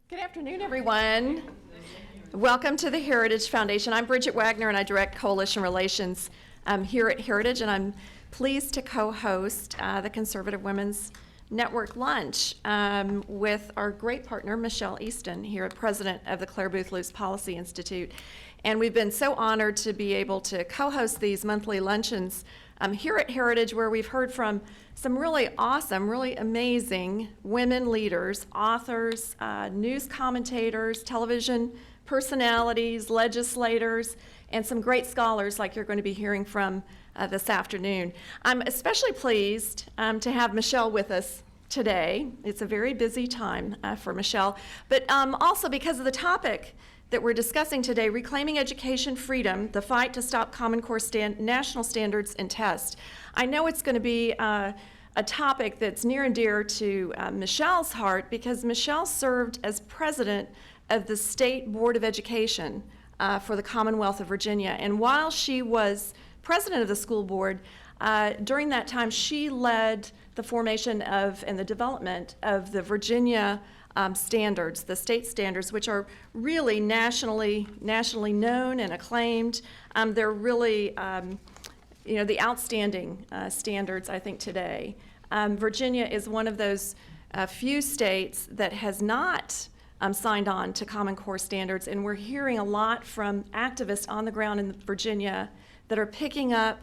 Good afternoon, everyone. Welcome to the Heritage Foundation. I'm Bridget Wagner, and I direct Coalition Relations here at Heritage, and I'm pleased to co-host the Conservative Women's Network Lunch with our great partner, Michelle Easton, here, President of the Claire Booth Luce Policy Institute. And we've been so honored to be able to co-host these monthly luncheons here at Heritage, where we've heard from some really awesome, really amazing women leaders, authors, news commentators, television personalities, legislators, and some great scholars like you're going to be hearing from this afternoon. I'm especially pleased to have Michelle with us today. It's a very busy time for Michelle, but also because of the topic that we're discussing today, Reclaiming Education Freedom, the Fight to Stop Common Core National Standards and Tests. I know it's going to be a topic that's near and dear to Michelle's heart, because Michelle served as president of the State Board of Education for the Commonwealth of Virginia. And while she was president of the school board, during that time she led the formation of and the development of the Virginia standards, the state standards, which are really nationally known and acclaimed. They're really, the outstanding standards, I think, today. Virginia is one of those few states that has not signed on to Common Core standards, and we're hearing a lot from activists on the ground in Virginia that are picking up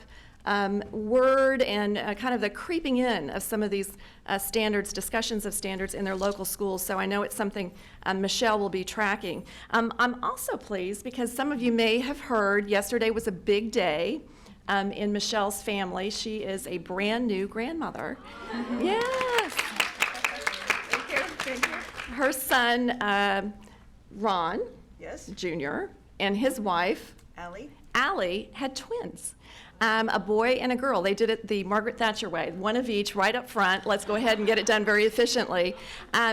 word and kind of the creeping in of some of these standards, discussions of standards in their local schools. So I know it's something Michelle will be tracking. I'm also pleased because some of you may have heard yesterday was a big day in Michelle's family. She is a brand new grandmother. Yes. Thank you. Thank you. Her son, Ron Jr., and his wife, Allie, had twins. A boy and a girl. They did it the Margaret Thatcher way, one of each right up front. Let's go ahead and get it done very efficiently.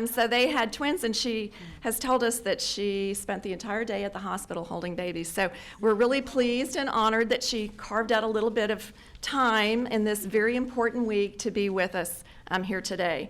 So they had twins, and she has told us that she spent the entire day at the hospital holding babies. So we're really pleased and honored that she carved out a little bit of time in this very important week to be with us here today.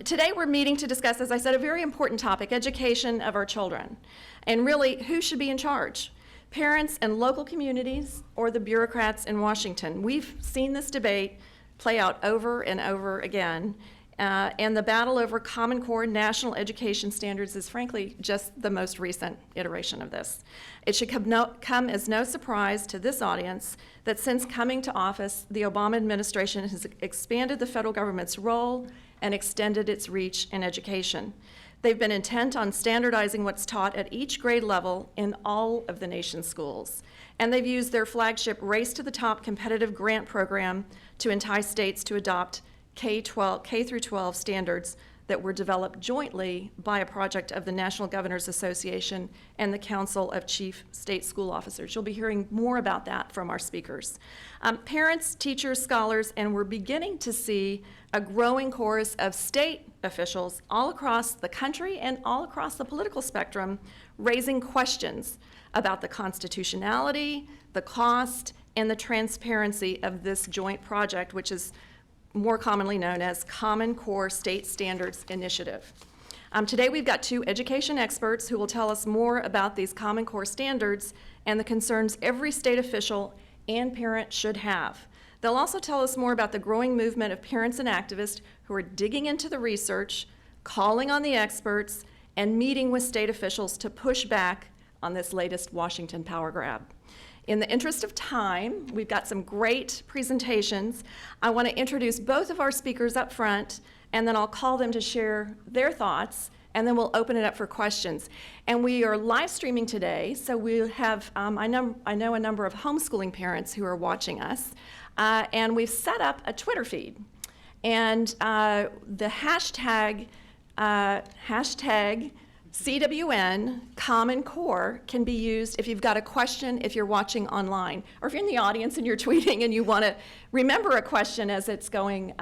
Today we're meeting to discuss, as I said, a very important topic, education of our children, and really who should be in charge. Parents and local communities, or the bureaucrats in Washington. We've seen this debate play out over and over again, and the battle over Common Core national education standards is frankly just the most recent iteration of this. It should come as no surprise to this audience that since coming to office, the Obama administration has expanded the federal government's role and extended its reach in education. They've been intent on standardizing what's taught at each grade level in all of the nation's schools. And they've used their flagship Race to the Top competitive grant program to entice states to adopt K through 12 standards that were developed jointly by a project of the National Governors Association and the Council of Chief State School Officers. You'll be hearing more about that from our speakers. Parents, teachers, scholars, and we're beginning to see a growing chorus of state officials all across the country and all across the political spectrum raising questions about the constitutionality, the cost, and the transparency of this joint project, which is more commonly known as Common Core State Standards Initiative. Today we've got two education experts who will tell us more about these Common Core standards and the concerns every state official and parent should have. They'll also tell us more about the growing movement of parents and activists who are digging into the research, calling on the experts, and meeting with state officials to push back on this latest Washington power grab. In the interest of time, we've got some great presentations. I want to introduce both of our speakers up front, and then I'll call them to share their thoughts, and then we'll open it up for questions. And we are live streaming today, so we'll have, I know a number of homeschooling parents who are watching us, and we've set up a Twitter feed. And the hashtag CWN Common Core can be used if you've got a question, if you're watching online, or if you're in the audience and you're tweeting and you want to remember a question as it's going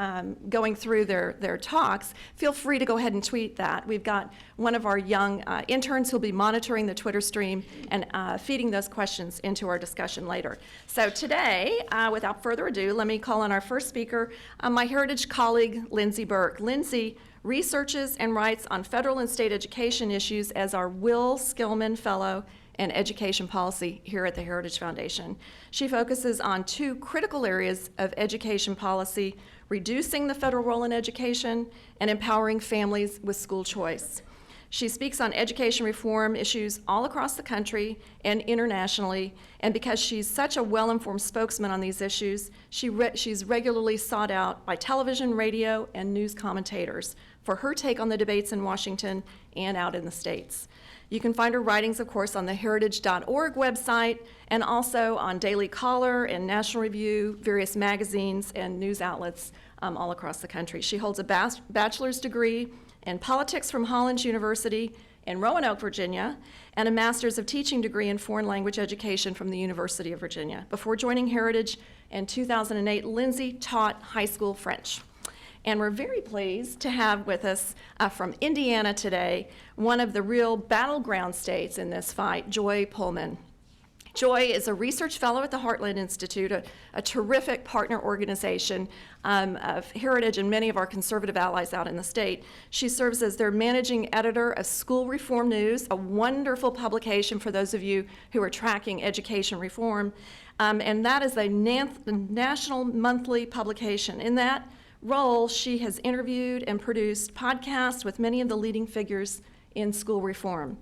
through their talks. Feel free to go ahead and tweet that. We've got one of our young interns who'll be monitoring the Twitter stream and feeding those questions into our discussion later. So today, without further ado, let me call on our first speaker, my Heritage colleague, Lindsey Burke. Lindsey researches and writes on federal and state education issues as our Will Skillman Fellow in Education Policy here at the Heritage Foundation. She focuses on two critical areas of education policy: reducing the federal role in education and empowering families with school choice. She speaks on education reform issues all across the country and internationally, and because she's such a well-informed spokesman on these issues, she's regularly sought out by television, radio, and news commentators for her take on the debates in Washington and out in the States. You can find her writings, of course, on the heritage.org website and also on Daily Caller and National Review, various magazines and news outlets all across the country. She holds a bachelor's degree in politics from Hollins University in Roanoke, Virginia, and a master's of teaching degree in foreign language education from the University of Virginia. Before joining Heritage in 2008, Lindsey taught high school French. And we're very pleased to have with us from Indiana today, one of the real battleground states in this fight, Joy Pullmann. Joy is a research fellow at the Heartland Institute, a terrific partner organization of Heritage and many of our conservative allies out in the state. She serves as their managing editor of School Reform News, a wonderful publication for those of you who are tracking education reform. And that is a national monthly publication. In that role, she has interviewed and produced podcasts with many of the leading figures in school reform.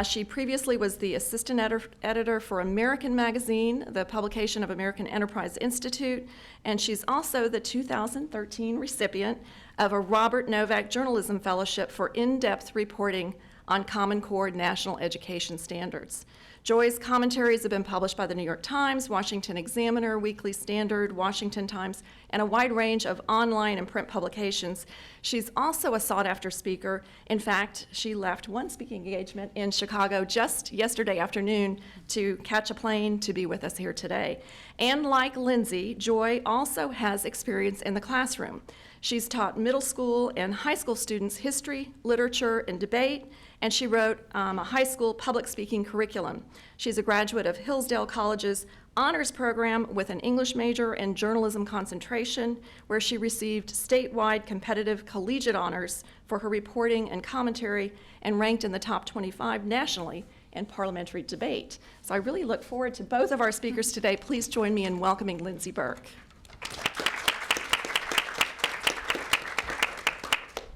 She previously was the assistant editor for American Magazine, the publication of American Enterprise Institute, and she's also the 2013 recipient of a Robert Novak Journalism Fellowship for in-depth reporting on Common Core national education standards. Joy's commentaries have been published by the New York Times, Washington Examiner, Weekly Standard, Washington Times, and a wide range of online and print publications. She's also a sought-after speaker. In fact, she left one speaking engagement in Chicago just yesterday afternoon to catch a plane to be with us here today. And like Lindsey, Joy also has experience in the classroom. She's taught middle school and high school students history, literature, and debate, and she wrote a high school public speaking curriculum. She's a graduate of Hillsdale College's honors program with an English major and journalism concentration, where she received statewide competitive collegiate honors for her reporting and commentary and ranked in the top 25 nationally in parliamentary debate. So I really look forward to both of our speakers today. Please join me in welcoming Lindsey Burke.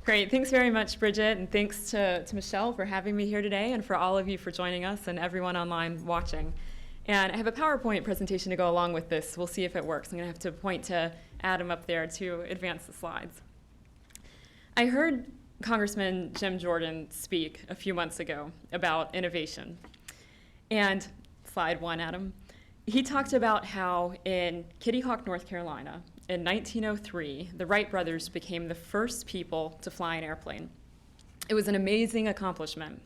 Great, thanks very much, Bridget, and thanks to Michelle for having me here today, and for all of you for joining us, and everyone online watching. And I have a PowerPoint presentation to go along with this. We'll see if it works. I'm going to have to point to Adam up there to advance the slides. I heard Congressman Jim Jordan speak a few months ago about innovation. And slide one, Adam. He talked about how in Kitty Hawk, North Carolina, in 1903, the Wright brothers became the first people to fly an airplane. It was an amazing accomplishment.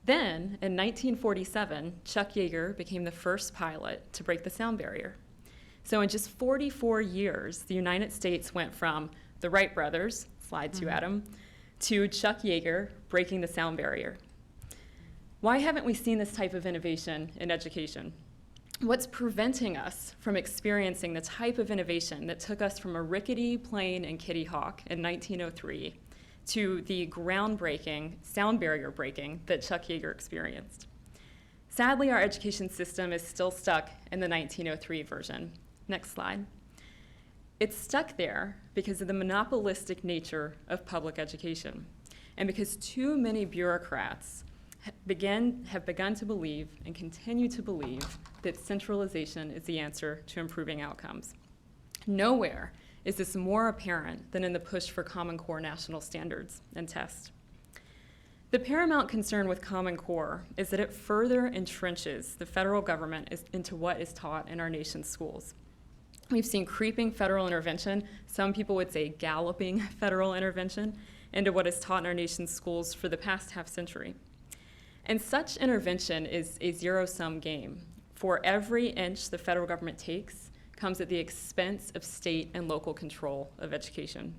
Then, in 1947, Chuck Yeager became the first pilot to break the sound barrier. So in just 44 years, the United States went from the Wright brothers, slide two, Adam, to Chuck Yeager breaking the sound barrier. Why haven't we seen this type of innovation in education? What's preventing us from experiencing the type of innovation that took us from a rickety plane in Kitty Hawk in 1903 to the groundbreaking sound barrier breaking that Chuck Yeager experienced? Sadly, our education system is still stuck in the 1903 version. Next slide. It's stuck there because of the monopolistic nature of public education, and because too many bureaucrats have begun to believe and continue to believe that centralization is the answer to improving outcomes. Nowhere is this more apparent than in the push for Common Core national standards and tests. The paramount concern with Common Core is that it further entrenches the federal government into what is taught in our nation's schools. We've seen creeping federal intervention, some people would say galloping federal intervention, into what is taught in our nation's schools for the past half century. And such intervention is a zero-sum game. For every inch the federal government takes comes at the expense of state and local control of education.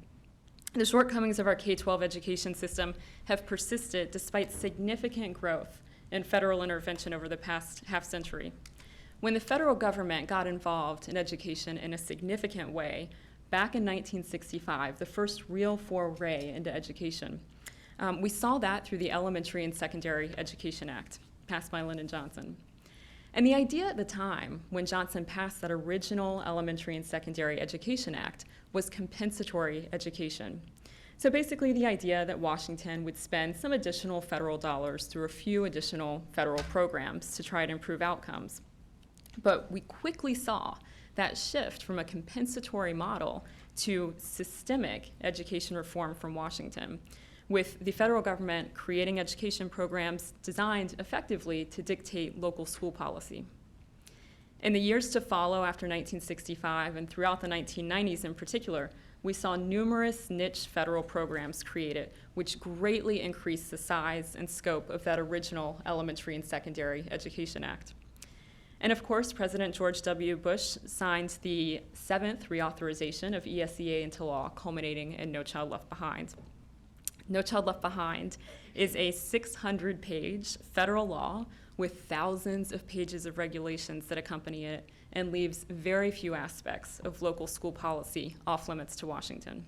The shortcomings of our K-12 education system have persisted despite significant growth in federal intervention over the past half century. When the federal government got involved in education in a significant way, back in 1965, the first real foray into education. We saw that through the Elementary and Secondary Education Act, passed by Lyndon Johnson. And the idea at the time, when Johnson passed that original Elementary and Secondary Education Act, was compensatory education. So basically the idea that Washington would spend some additional federal dollars through a few additional federal programs to try to improve outcomes. But we quickly saw that shift from a compensatory model to systemic education reform from Washington, with the federal government creating education programs designed effectively to dictate local school policy. In the years to follow after 1965 and throughout the 1990s in particular, we saw numerous niche federal programs created, which greatly increased the size and scope of that original Elementary and Secondary Education Act. And of course, President George W. Bush signed the 7th reauthorization of ESEA into law, culminating in No Child Left Behind. No Child Left Behind is a 600-page federal law with thousands of pages of regulations that accompany it and leaves very few aspects of local school policy off limits to Washington.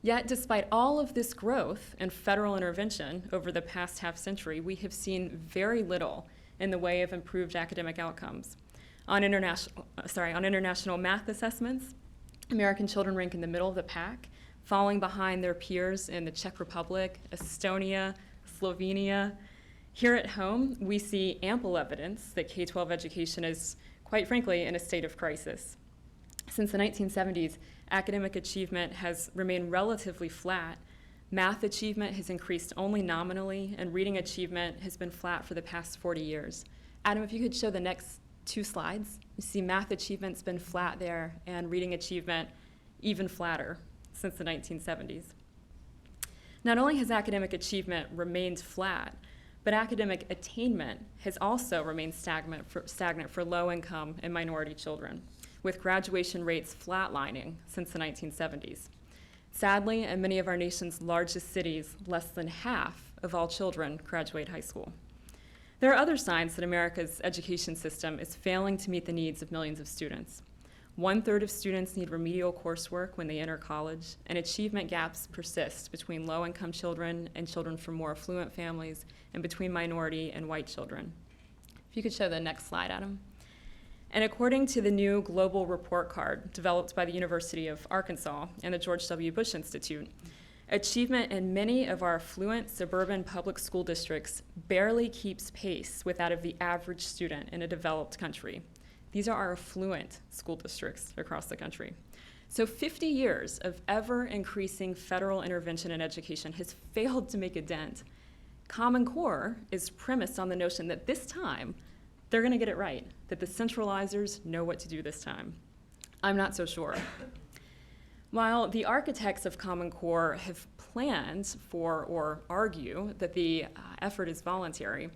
Yet, despite all of this growth and federal intervention over the past half century, we have seen very little in the way of improved academic outcomes. On international math assessments, American children rank in the middle of the pack, falling behind their peers in the Czech Republic, Estonia, Slovenia. Here at home, we see ample evidence that K-12 education is, quite frankly, in a state of crisis. Since the 1970s, academic achievement has remained relatively flat. Math achievement has increased only nominally, and reading achievement has been flat for the past 40 years. Adam, if you could show the next 2 slides. You see math achievement's been flat there, and reading achievement even flatter since the 1970s. Not only has academic achievement remained flat, but academic attainment has also remained stagnant for low-income and minority children, with graduation rates flatlining since the 1970s. Sadly, in many of our nation's largest cities, less than half of all children graduate high school. There are other signs that America's education system is failing to meet the needs of millions of students. 1/3 of students need remedial coursework when they enter college, and achievement gaps persist between low-income children and children from more affluent families, and between minority and white children. If you could show the next slide, Adam. And according to the new global report card developed by the University of Arkansas and the George W. Bush Institute, achievement in many of our affluent suburban public school districts barely keeps pace with that of the average student in a developed country. These are our affluent school districts across the country. So 50 years of ever-increasing federal intervention in education has failed to make a dent. Common Core is premised on the notion that this time, they're going to get it right, that the centralizers know what to do this time. I'm not so sure. While the architects of Common Core have planned for or argue that the effort is voluntary,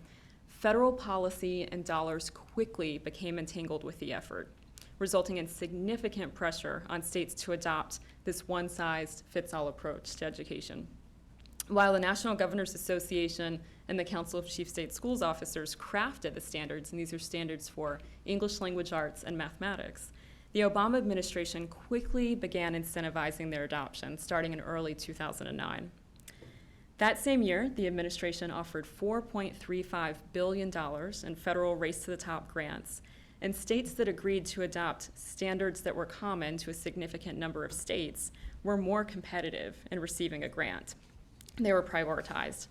federal policy and dollars quickly became entangled with the effort, resulting in significant pressure on states to adopt this one-size-fits-all approach to education. While the National Governors Association and the Council of Chief State Schools Officers crafted the standards, and these are standards for English language arts and mathematics, the Obama administration quickly began incentivizing their adoption, starting in early 2009. That same year, the administration offered $4.35 billion in federal race-to-the-top grants, and states that agreed to adopt standards that were common to a significant number of states were more competitive in receiving a grant. They were prioritized.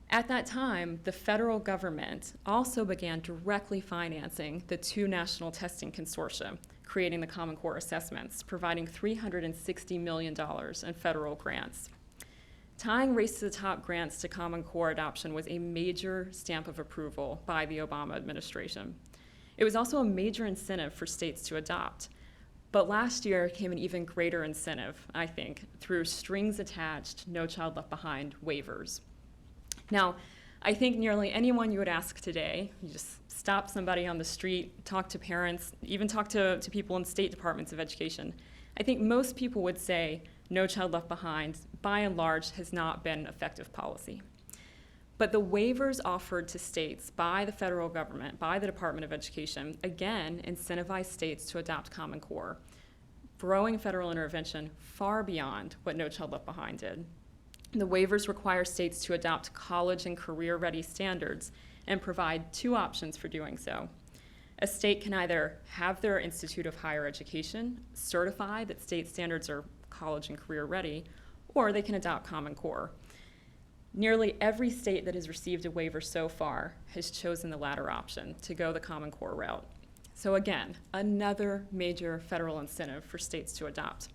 At that time, the federal government also began directly financing the 2 national testing consortia, creating the Common Core assessments, providing $360 million in federal grants. Tying race-to-the-top grants to Common Core adoption was a major stamp of approval by the Obama administration. It was also a major incentive for states to adopt. But last year came an even greater incentive, I think, through strings-attached No Child Left Behind waivers. Now, I think nearly anyone you would ask today, you just stop somebody on the street, talk to parents, even talk to people in state departments of education, I think most people would say No Child Left Behind, by and large, has not been effective policy. But the waivers offered to states by the federal government, by the Department of Education, again, incentivized states to adopt Common Core. growing federal intervention far beyond what No Child Left Behind did. The waivers require states to adopt college and career-ready standards and provide two options for doing so. A state can either have their Institute of Higher Education certify that state standards are college and career-ready, or they can adopt Common Core. Nearly every state that has received a waiver so far has chosen the latter option, to go the Common Core route. So again, another major federal incentive for states to adopt.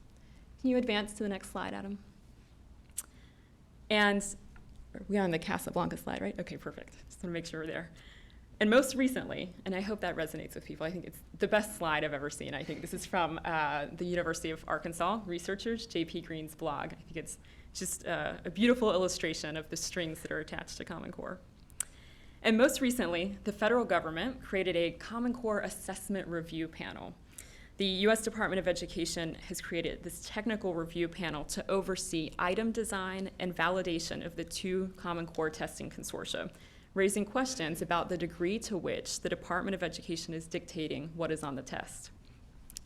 Can you advance to the next slide, Adam? And are we on the Casablanca slide, right? Okay, perfect. Just want to make sure we're there. And most recently, and I hope that resonates with people, I think it's the best slide I've ever seen. I think this is from the University of Arkansas researchers, J.P. Green's blog. I think it's just a beautiful illustration of the strings that are attached to Common Core. And most recently, the federal government created a Common Core assessment review panel. The U.S. Department of Education has created this technical review panel to oversee item design and validation of the two Common Core testing consortia, raising questions about the degree to which the Department of Education is dictating what is on the test.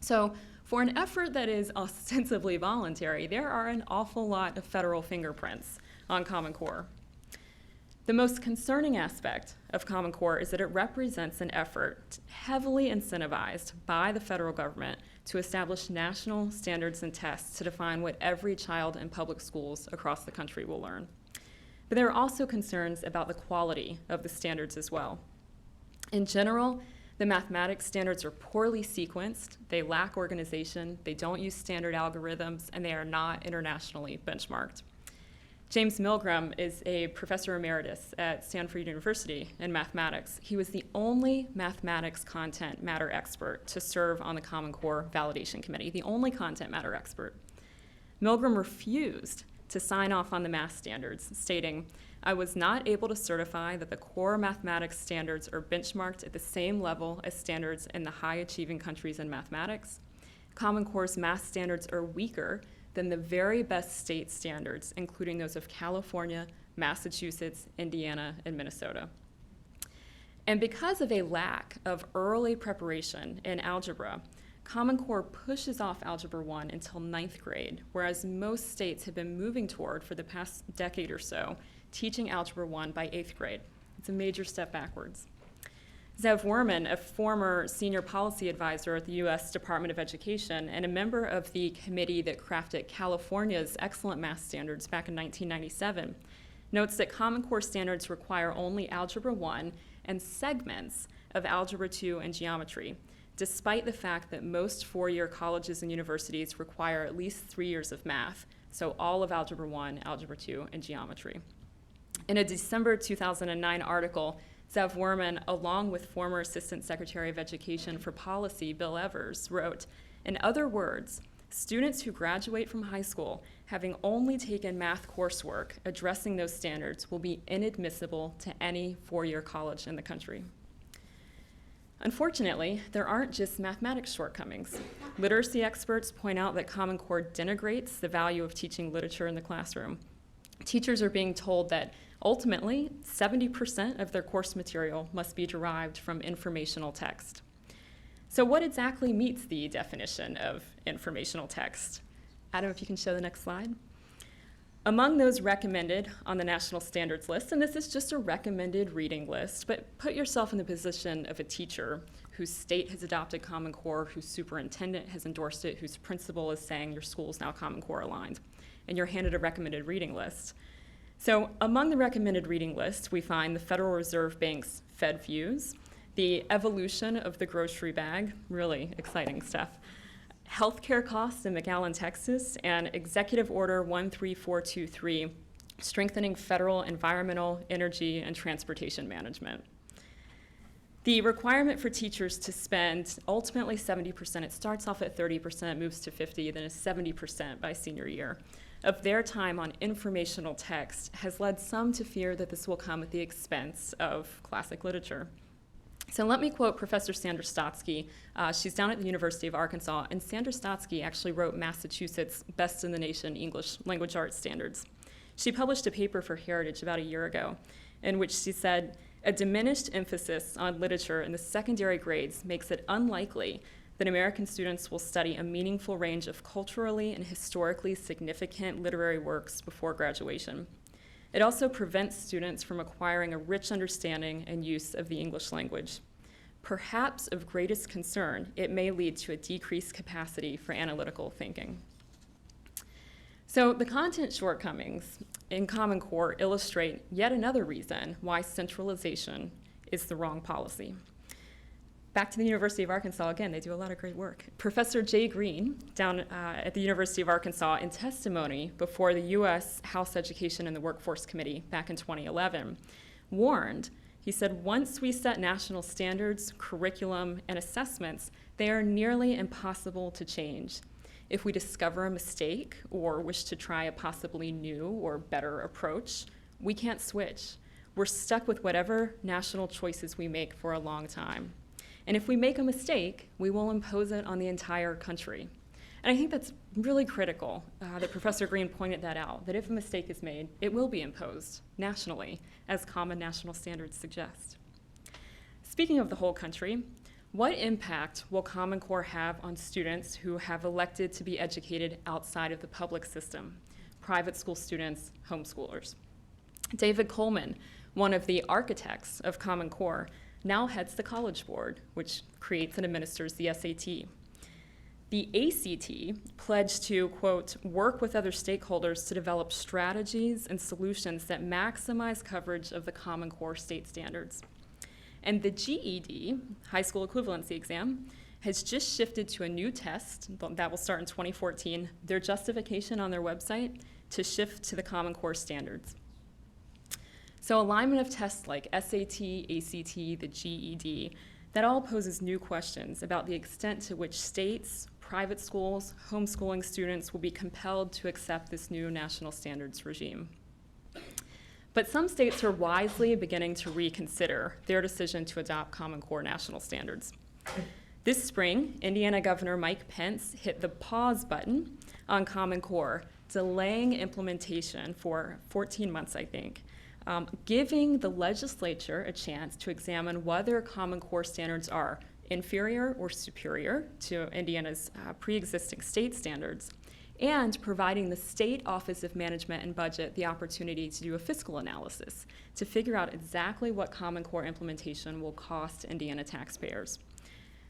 So for an effort that is ostensibly voluntary, there are an awful lot of federal fingerprints on Common Core. The most concerning aspect of Common Core is that it represents an effort heavily incentivized by the federal government to establish national standards and tests to define what every child in public schools across the country will learn. But there are also concerns about the quality of the standards as well. In general, the mathematics standards are poorly sequenced, they lack organization, they don't use standard algorithms, and they are not internationally benchmarked. James Milgram is a professor emeritus at Stanford University in mathematics. He was the only mathematics content matter expert to serve on the Common Core Validation Committee, the only content matter expert. Milgram refused to sign off on the math standards, stating, "I was not able to certify that the core mathematics standards are benchmarked at the same level as standards in the high-achieving countries in mathematics. Common Core's math standards are weaker than the very best state standards, including those of California, Massachusetts, Indiana, and Minnesota." And because of a lack of early preparation in algebra, Common Core pushes off Algebra 1 until 9th grade, whereas most states have been moving toward, for the past decade or so, teaching Algebra 1 by 8th grade. It's a major step backwards. Zev Werman, a former senior policy advisor at the U.S. Department of Education and a member of the committee that crafted California's excellent math standards back in 1997, notes that Common Core standards require only Algebra 1 and segments of Algebra 2 and geometry, despite the fact that most four-year colleges and universities require at least 3 years of math, so all of Algebra 1, Algebra 2, and geometry. In a December 2009 article, Zev Werman, along with former Assistant Secretary of Education for Policy Bill Evers, wrote, "In other words, students who graduate from high school having only taken math coursework addressing those standards will be inadmissible to any four-year college in the country." Unfortunately, there aren't just mathematics shortcomings. Literacy experts point out that Common Core denigrates the value of teaching literature in the classroom. Teachers are being told that ultimately 70% of their course material must be derived from informational text. So what exactly meets the definition of informational text? Adam, if you can show the next slide. Among those recommended on the national standards list, and this is just a recommended reading list, but put yourself in the position of a teacher whose state has adopted Common Core, whose superintendent has endorsed it, whose principal is saying your school is now Common Core aligned, and you're handed a recommended reading list. So among the recommended reading list, we find the Federal Reserve Bank's Fed Views, the evolution of the grocery bag, really exciting stuff, healthcare costs in McAllen, Texas, and Executive Order 13423, strengthening federal environmental, energy, and transportation management. The requirement for teachers to spend ultimately 70%, it starts off at 30%, moves to 50%, then is 70% by senior year, of their time on informational text has led some to fear that this will come at the expense of classic literature. So let me quote Professor Sandra Stotsky. She's down at the University of Arkansas, and Sandra Stotsky actually wrote Massachusetts' Best in the Nation English Language Arts Standards. She published a paper for Heritage about a year ago in which she said, "A diminished emphasis on literature in the secondary grades makes it unlikely that American students will study a meaningful range of culturally and historically significant literary works before graduation. It also prevents students from acquiring a rich understanding and use of the English language. Perhaps of greatest concern, it may lead to a decreased capacity for analytical thinking. So the content shortcomings in Common Core illustrate yet another reason why centralization is the wrong policy. Back to the University of Arkansas again, they do a lot of great work. Professor Jay Green, down at the University of Arkansas, in testimony before the U.S. House Education and the Workforce Committee back in 2011, warned, he said, once we set national standards, curriculum, and assessments, they are nearly impossible to change. If we discover a mistake or wish to try a possibly new or better approach, we can't switch. We're stuck with whatever national choices we make for a long time. And if we make a mistake, we will impose it on the entire country. And I think that's really critical that Professor Green pointed that out, that if a mistake is made, it will be imposed nationally, as common national standards suggest. Speaking of the whole country, what impact will Common Core have on students who have elected to be educated outside of the public system, private school students, homeschoolers? David Pullmann, one of the architects of Common Core, now heads the College Board, which creates and administers the SAT. The ACT pledged to, quote, work with other stakeholders to develop strategies and solutions that maximize coverage of the Common Core state standards. And the GED, high school equivalency exam, has just shifted to a new test that will start in 2014, their justification on their website to shift to the Common Core standards. So alignment of tests like SAT, ACT, the GED, that all poses new questions about the extent to which states, private schools, homeschooling students will be compelled to accept this new national standards regime. But some states are wisely beginning to reconsider their decision to adopt Common Core national standards. This spring, Indiana Governor Mike Pence hit the pause button on Common Core, delaying implementation for 14 months, I think. Giving the legislature a chance to examine whether Common Core standards are inferior or superior to Indiana's pre-existing state standards, and providing the State Office of Management and Budget the opportunity to do a fiscal analysis to figure out exactly what Common Core implementation will cost Indiana taxpayers.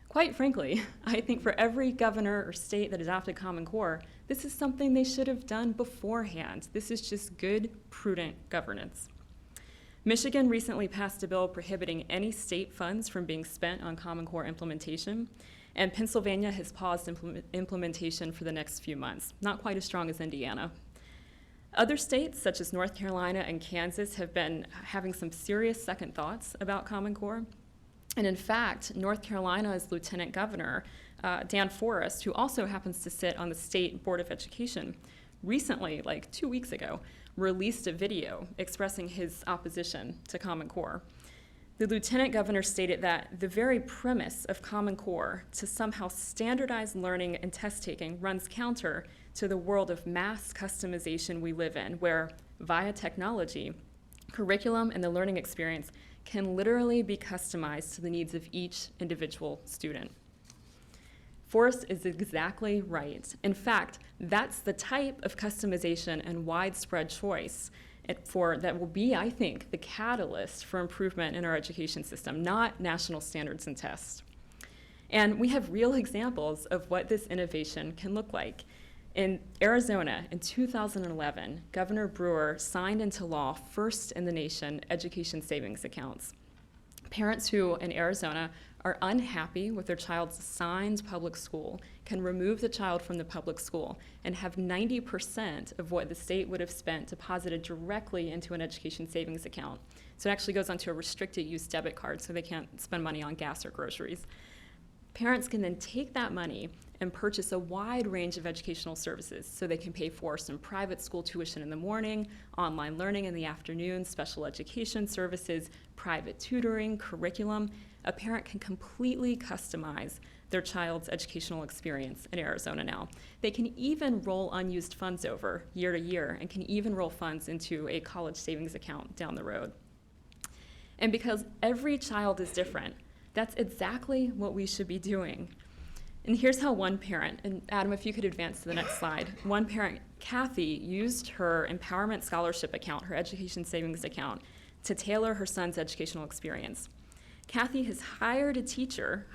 Quite frankly, I think for every governor or state that adopted Common Core, this is something they should have done beforehand. This is just good, prudent governance. Michigan recently passed a bill prohibiting any state funds from being spent on Common Core implementation, and Pennsylvania has paused implementation for the next few months, not quite as strong as Indiana. Other states, such as North Carolina and Kansas, have been having some serious second thoughts about Common Core. And in fact, North Carolina's Lieutenant Governor, Dan Forrest, who also happens to sit on the State Board of Education, recently, like 2 weeks ago, released a video expressing his opposition to Common Core. The lieutenant governor stated that the very premise of Common Core to somehow standardize learning and test taking runs counter to the world of mass customization we live in, where via technology, curriculum and the learning experience can literally be customized to the needs of each individual student. Forrest is exactly right. In fact, that's the type of customization and widespread choice that will be, I think, the catalyst for improvement in our education system, not national standards and tests. And we have real examples of what this innovation can look like. In Arizona, in 2011, Governor Brewer signed into law first in the nation education savings accounts. Parents who, in Arizona, are unhappy with their child's assigned public school can remove the child from the public school and have 90% of what the state would have spent deposited directly into an education savings account. So it actually goes onto a restricted use debit card so they can't spend money on gas or groceries. Parents can then take that money and purchase a wide range of educational services so they can pay for some private school tuition in the morning, online learning in the afternoon, special education services, private tutoring, curriculum. A parent can completely customize their child's educational experience in Arizona now. They can even roll unused funds over year to year and can even roll funds into a college savings account down the road. And because every child is different, that's exactly what we should be doing. And here's how one parent, and Adam, if you could advance to the next slide, one parent, Kathy, used her Empowerment Scholarship account, her education savings account, to tailor her son's educational experience. Kathy has hired a teacher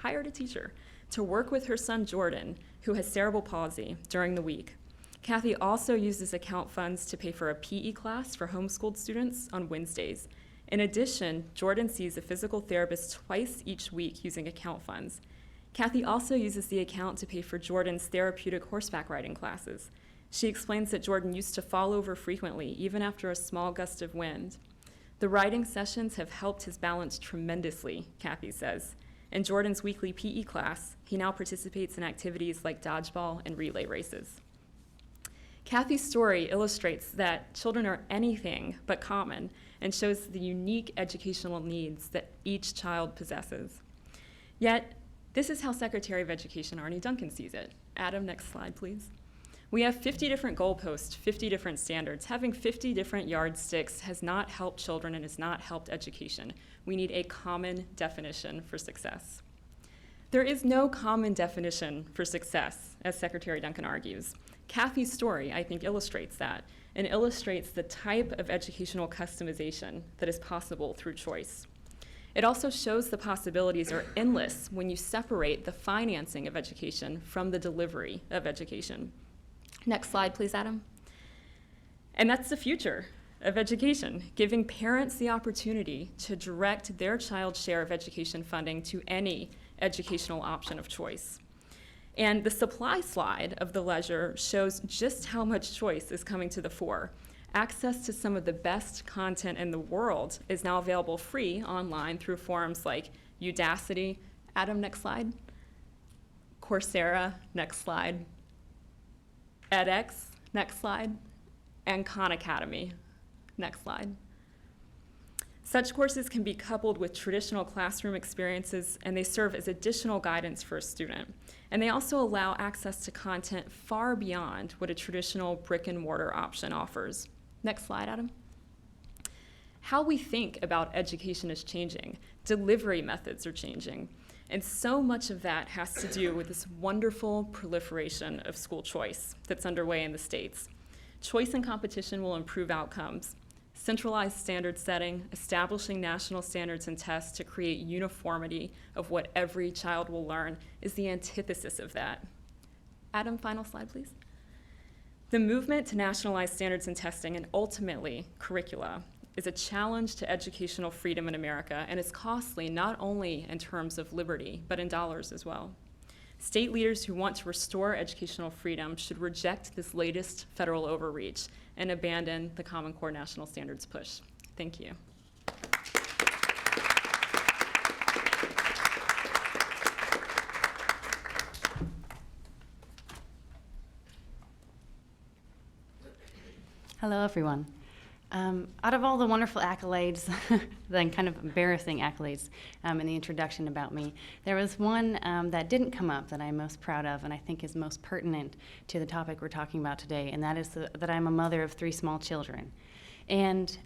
to work with her son Jordan, who has cerebral palsy, during the week. Kathy also uses account funds to pay for a PE class for homeschooled students on Wednesdays. In addition, Jordan sees a physical therapist twice each week using account funds. Kathy also uses the account to pay for Jordan's therapeutic horseback riding classes. She explains that Jordan used to fall over frequently, even after a small gust of wind. The riding sessions have helped his balance tremendously, Kathy says. In Jordan's weekly PE class, he now participates in activities like dodgeball and relay races. Kathy's story illustrates that children are anything but common and shows the unique educational needs that each child possesses. Yet, this is how Secretary of Education Arne Duncan sees it. Adam, next slide, please. We have 50 different goalposts, 50 different standards. Having 50 different yardsticks has not helped children and has not helped education. We need a common definition for success. There is no common definition for success, as Secretary Duncan argues. Kathy's story, I think, illustrates that and illustrates the type of educational customization that is possible through choice. It also shows the possibilities are endless when you separate the financing of education from the delivery of education. Next slide, please, Adam. And that's the future of education, giving parents the opportunity to direct their child's share of education funding to any educational option of choice. And the supply slide of the ledger shows just how much choice is coming to the fore. Access to some of the best content in the world is now available free online through forums like Udacity. Adam, next slide. Coursera, next slide. edX, next slide. And Khan Academy, next slide. Such courses can be coupled with traditional classroom experiences, and they serve as additional guidance for a student. And they also allow access to content far beyond what a traditional brick and mortar option offers. Next slide, Adam. How we think about education is changing. Delivery methods are changing. And so much of that has to do with this wonderful proliferation of school choice that's underway in the States. Choice and competition will improve outcomes. Centralized standard setting, establishing national standards and tests to create uniformity of what every child will learn is the antithesis of that. Adam, final slide, please. The movement to nationalize standards and testing and ultimately curricula is a challenge to educational freedom in America and is costly not only in terms of liberty, but in dollars as well. State leaders who want to restore educational freedom should reject this latest federal overreach and abandon the Common Core national standards push. Thank you. Hello, everyone. Out of all the wonderful accolades, the kind of embarrassing accolades in the introduction about me, there was one that didn't come up that I'm most proud of and I think is most pertinent to the topic we're talking about today, and that is that I'm a mother of 3 small children. And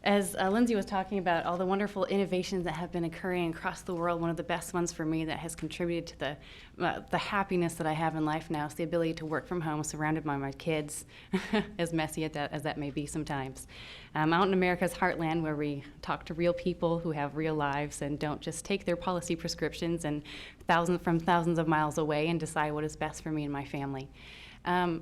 as Lindsey was talking about all the wonderful innovations that have been occurring across the world, one of the best ones for me that has contributed to the happiness that I have in life now is the ability to work from home surrounded by my kids, as messy as that may be sometimes. Out in America's Heartland, where we talk to real people who have real lives and don't just take their policy prescriptions and from thousands of miles away and decide what is best for me and my family.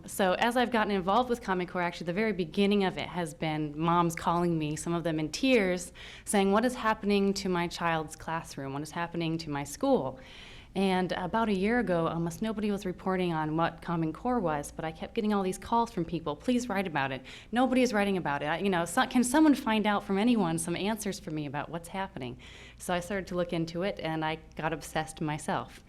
So as I've gotten involved with Common Core, actually the very beginning of it has been moms calling me, some of them in tears, saying, what is happening to my child's classroom? What is happening to my school? And about a year ago, almost nobody was reporting on what Common Core was, but I kept getting all these calls from people, please write about it. Nobody is writing about it. Can someone find out from anyone some answers for me about what's happening? So I started to look into it, and I got obsessed myself.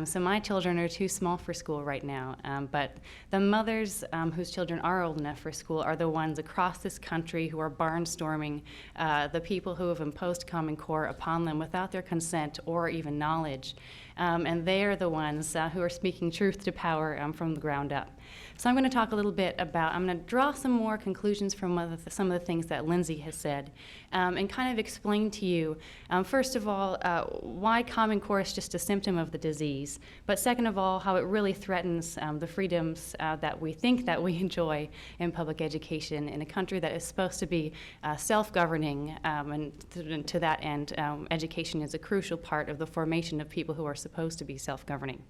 So my children are too small for school right now, but the mothers whose children are old enough for school are the ones across this country who are barnstorming the people who have imposed Common Core upon them without their consent or even knowledge. and they're the ones who are speaking truth to power from the ground up. So I'm going to talk a little bit about, I'm going to draw some more conclusions from some of the things that Lindsey has said, and kind of explain to you, first of all, why Common Core is just a symptom of the disease, but second of all, how it really threatens the freedoms that we think that we enjoy in public education in a country that is supposed to be self-governing, and to that end, education is a crucial part of the formation of people who are supposed to be self-governing.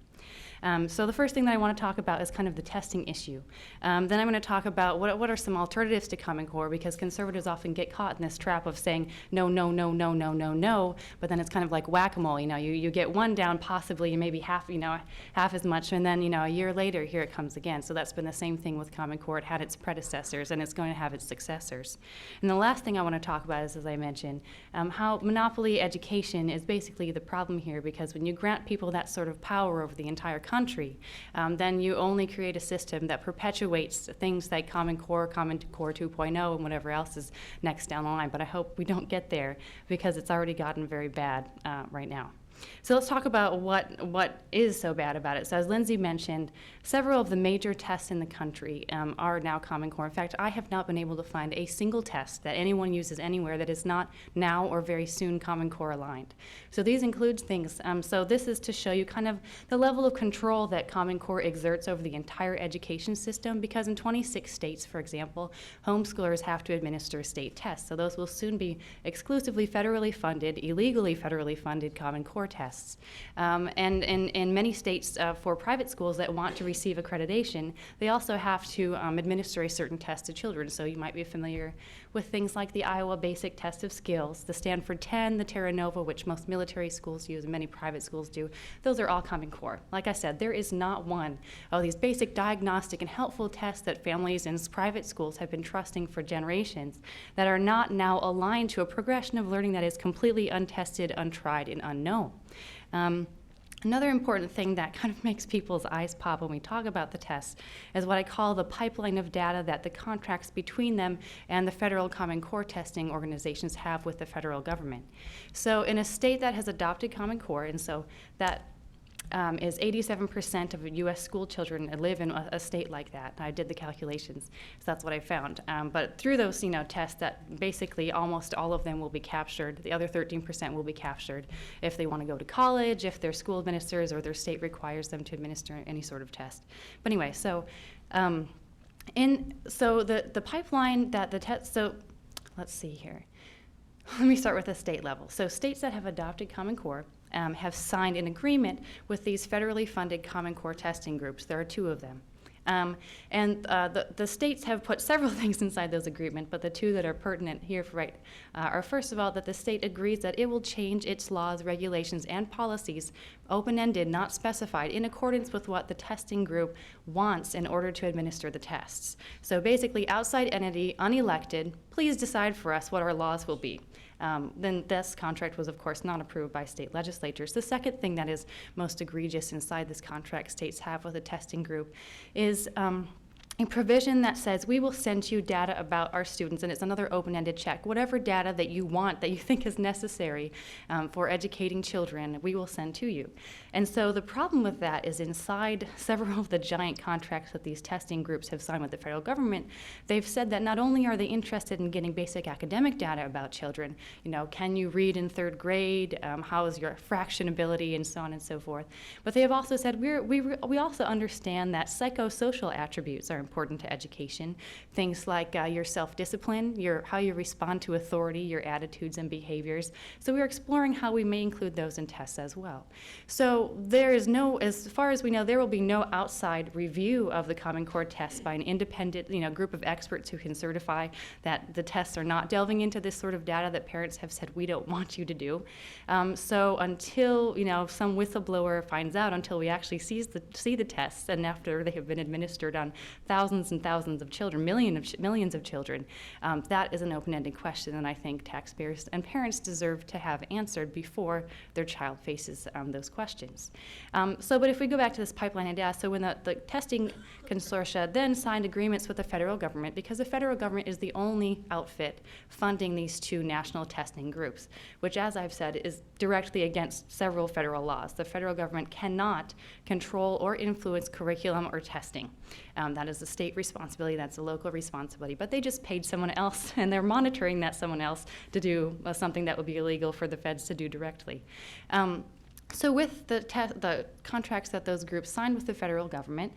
So the first thing that I want to talk about is kind of the testing issue. Then I'm going to talk about what are some alternatives to Common Core, because conservatives often get caught in this trap of saying no, no, no, no, no, no, no, but then it's kind of like whack-a-mole. You get one down, possibly maybe half as much, and then a year later here it comes again. So that's been the same thing with Common Core. It had its predecessors, and it's going to have its successors. And the last thing I want to talk about is, as I mentioned, how monopoly education is basically the problem here, because when you grant people that sort of power over the entire country, then you only create a system that perpetuates things like Common Core 2.0, and whatever else is next down the line. But I hope we don't get there, because it's already gotten very bad right now. So let's talk about what is so bad about it. So as Lindsey mentioned, several of the major tests in the country are now Common Core. In fact, I have not been able to find a single test that anyone uses anywhere that is not now or very soon Common Core aligned. So these include things. So this is to show you kind of the level of control that Common Core exerts over the entire education system, because in 26 states, for example, homeschoolers have to administer state tests. So those will soon be exclusively federally funded, illegally federally funded Common Core tests. And in many states, for private schools that want to receive accreditation, they also have to administer a certain test to children. So you might be familiar with things like the Iowa Basic Test of Skills, the Stanford 10, the Terra Nova, which most military schools use and many private schools do. Those are all Common Core. Like I said, there is not one of these basic diagnostic and helpful tests that families in private schools have been trusting for generations that are not now aligned to a progression of learning that is completely untested, untried, and unknown. Another important thing that kind of makes people's eyes pop when we talk about the tests is what I call the pipeline of data that the contracts between them and the federal Common Core testing organizations have with the federal government. So in a state that has adopted Common Core, and so that is 87% of U.S. school children live in a state like that. I did the calculations, so that's what I found. But through those tests, that basically almost all of them will be captured. The other 13% will be captured if they want to go to college, if their school administers or their state requires them to administer any sort of test. But anyway, so the pipeline that the test. So let's see here. Let me start with the state level. So states that have adopted Common Core have signed an agreement with these federally funded Common Core testing groups. There are 2 of them. The states have put several things inside those agreements, but the 2 that are pertinent here are, first of all, that the state agrees that it will change its laws, regulations, and policies, open-ended, not specified, in accordance with what the testing group wants in order to administer the tests. So basically, outside entity, unelected, please decide for us what our laws will be. Then this contract was, of course, not approved by state legislatures. The second thing that is most egregious inside this contract states have with a testing group is a provision that says we will send you data about our students, and it's another open-ended check. Whatever data that you want, that you think is necessary for educating children, we will send to you. And so the problem with that is inside several of the giant contracts that these testing groups have signed with the federal government, they've said that not only are they interested in getting basic academic data about children, can you read in 3rd grade, how is your fraction ability, and so on and so forth, but they have also said we also understand that psychosocial attributes are important to education. Things like your self-discipline, how you respond to authority, your attitudes and behaviors. So we're exploring how we may include those in tests as well. So there is as far as we know, there will be no outside review of the Common Core tests by an independent, group of experts who can certify that the tests are not delving into this sort of data that parents have said we don't want you to do. So until some whistleblower finds out, until we actually see the tests, and after they have been administered on thousands and thousands of children, millions of children? That is an open-ended question, and I think taxpayers and parents deserve to have answered before their child faces those questions. But if we go back to this pipeline idea, so when the testing consortia then signed agreements with the federal government, because the federal government is the only outfit funding these two national testing groups, which, as I've said, is directly against several federal laws. The federal government cannot control or influence curriculum or testing. That is a state responsibility, that's a local responsibility, but they just paid someone else, and they're monitoring that someone else to do something that would be illegal for the feds to do directly. So with the contracts that those groups signed with the federal government,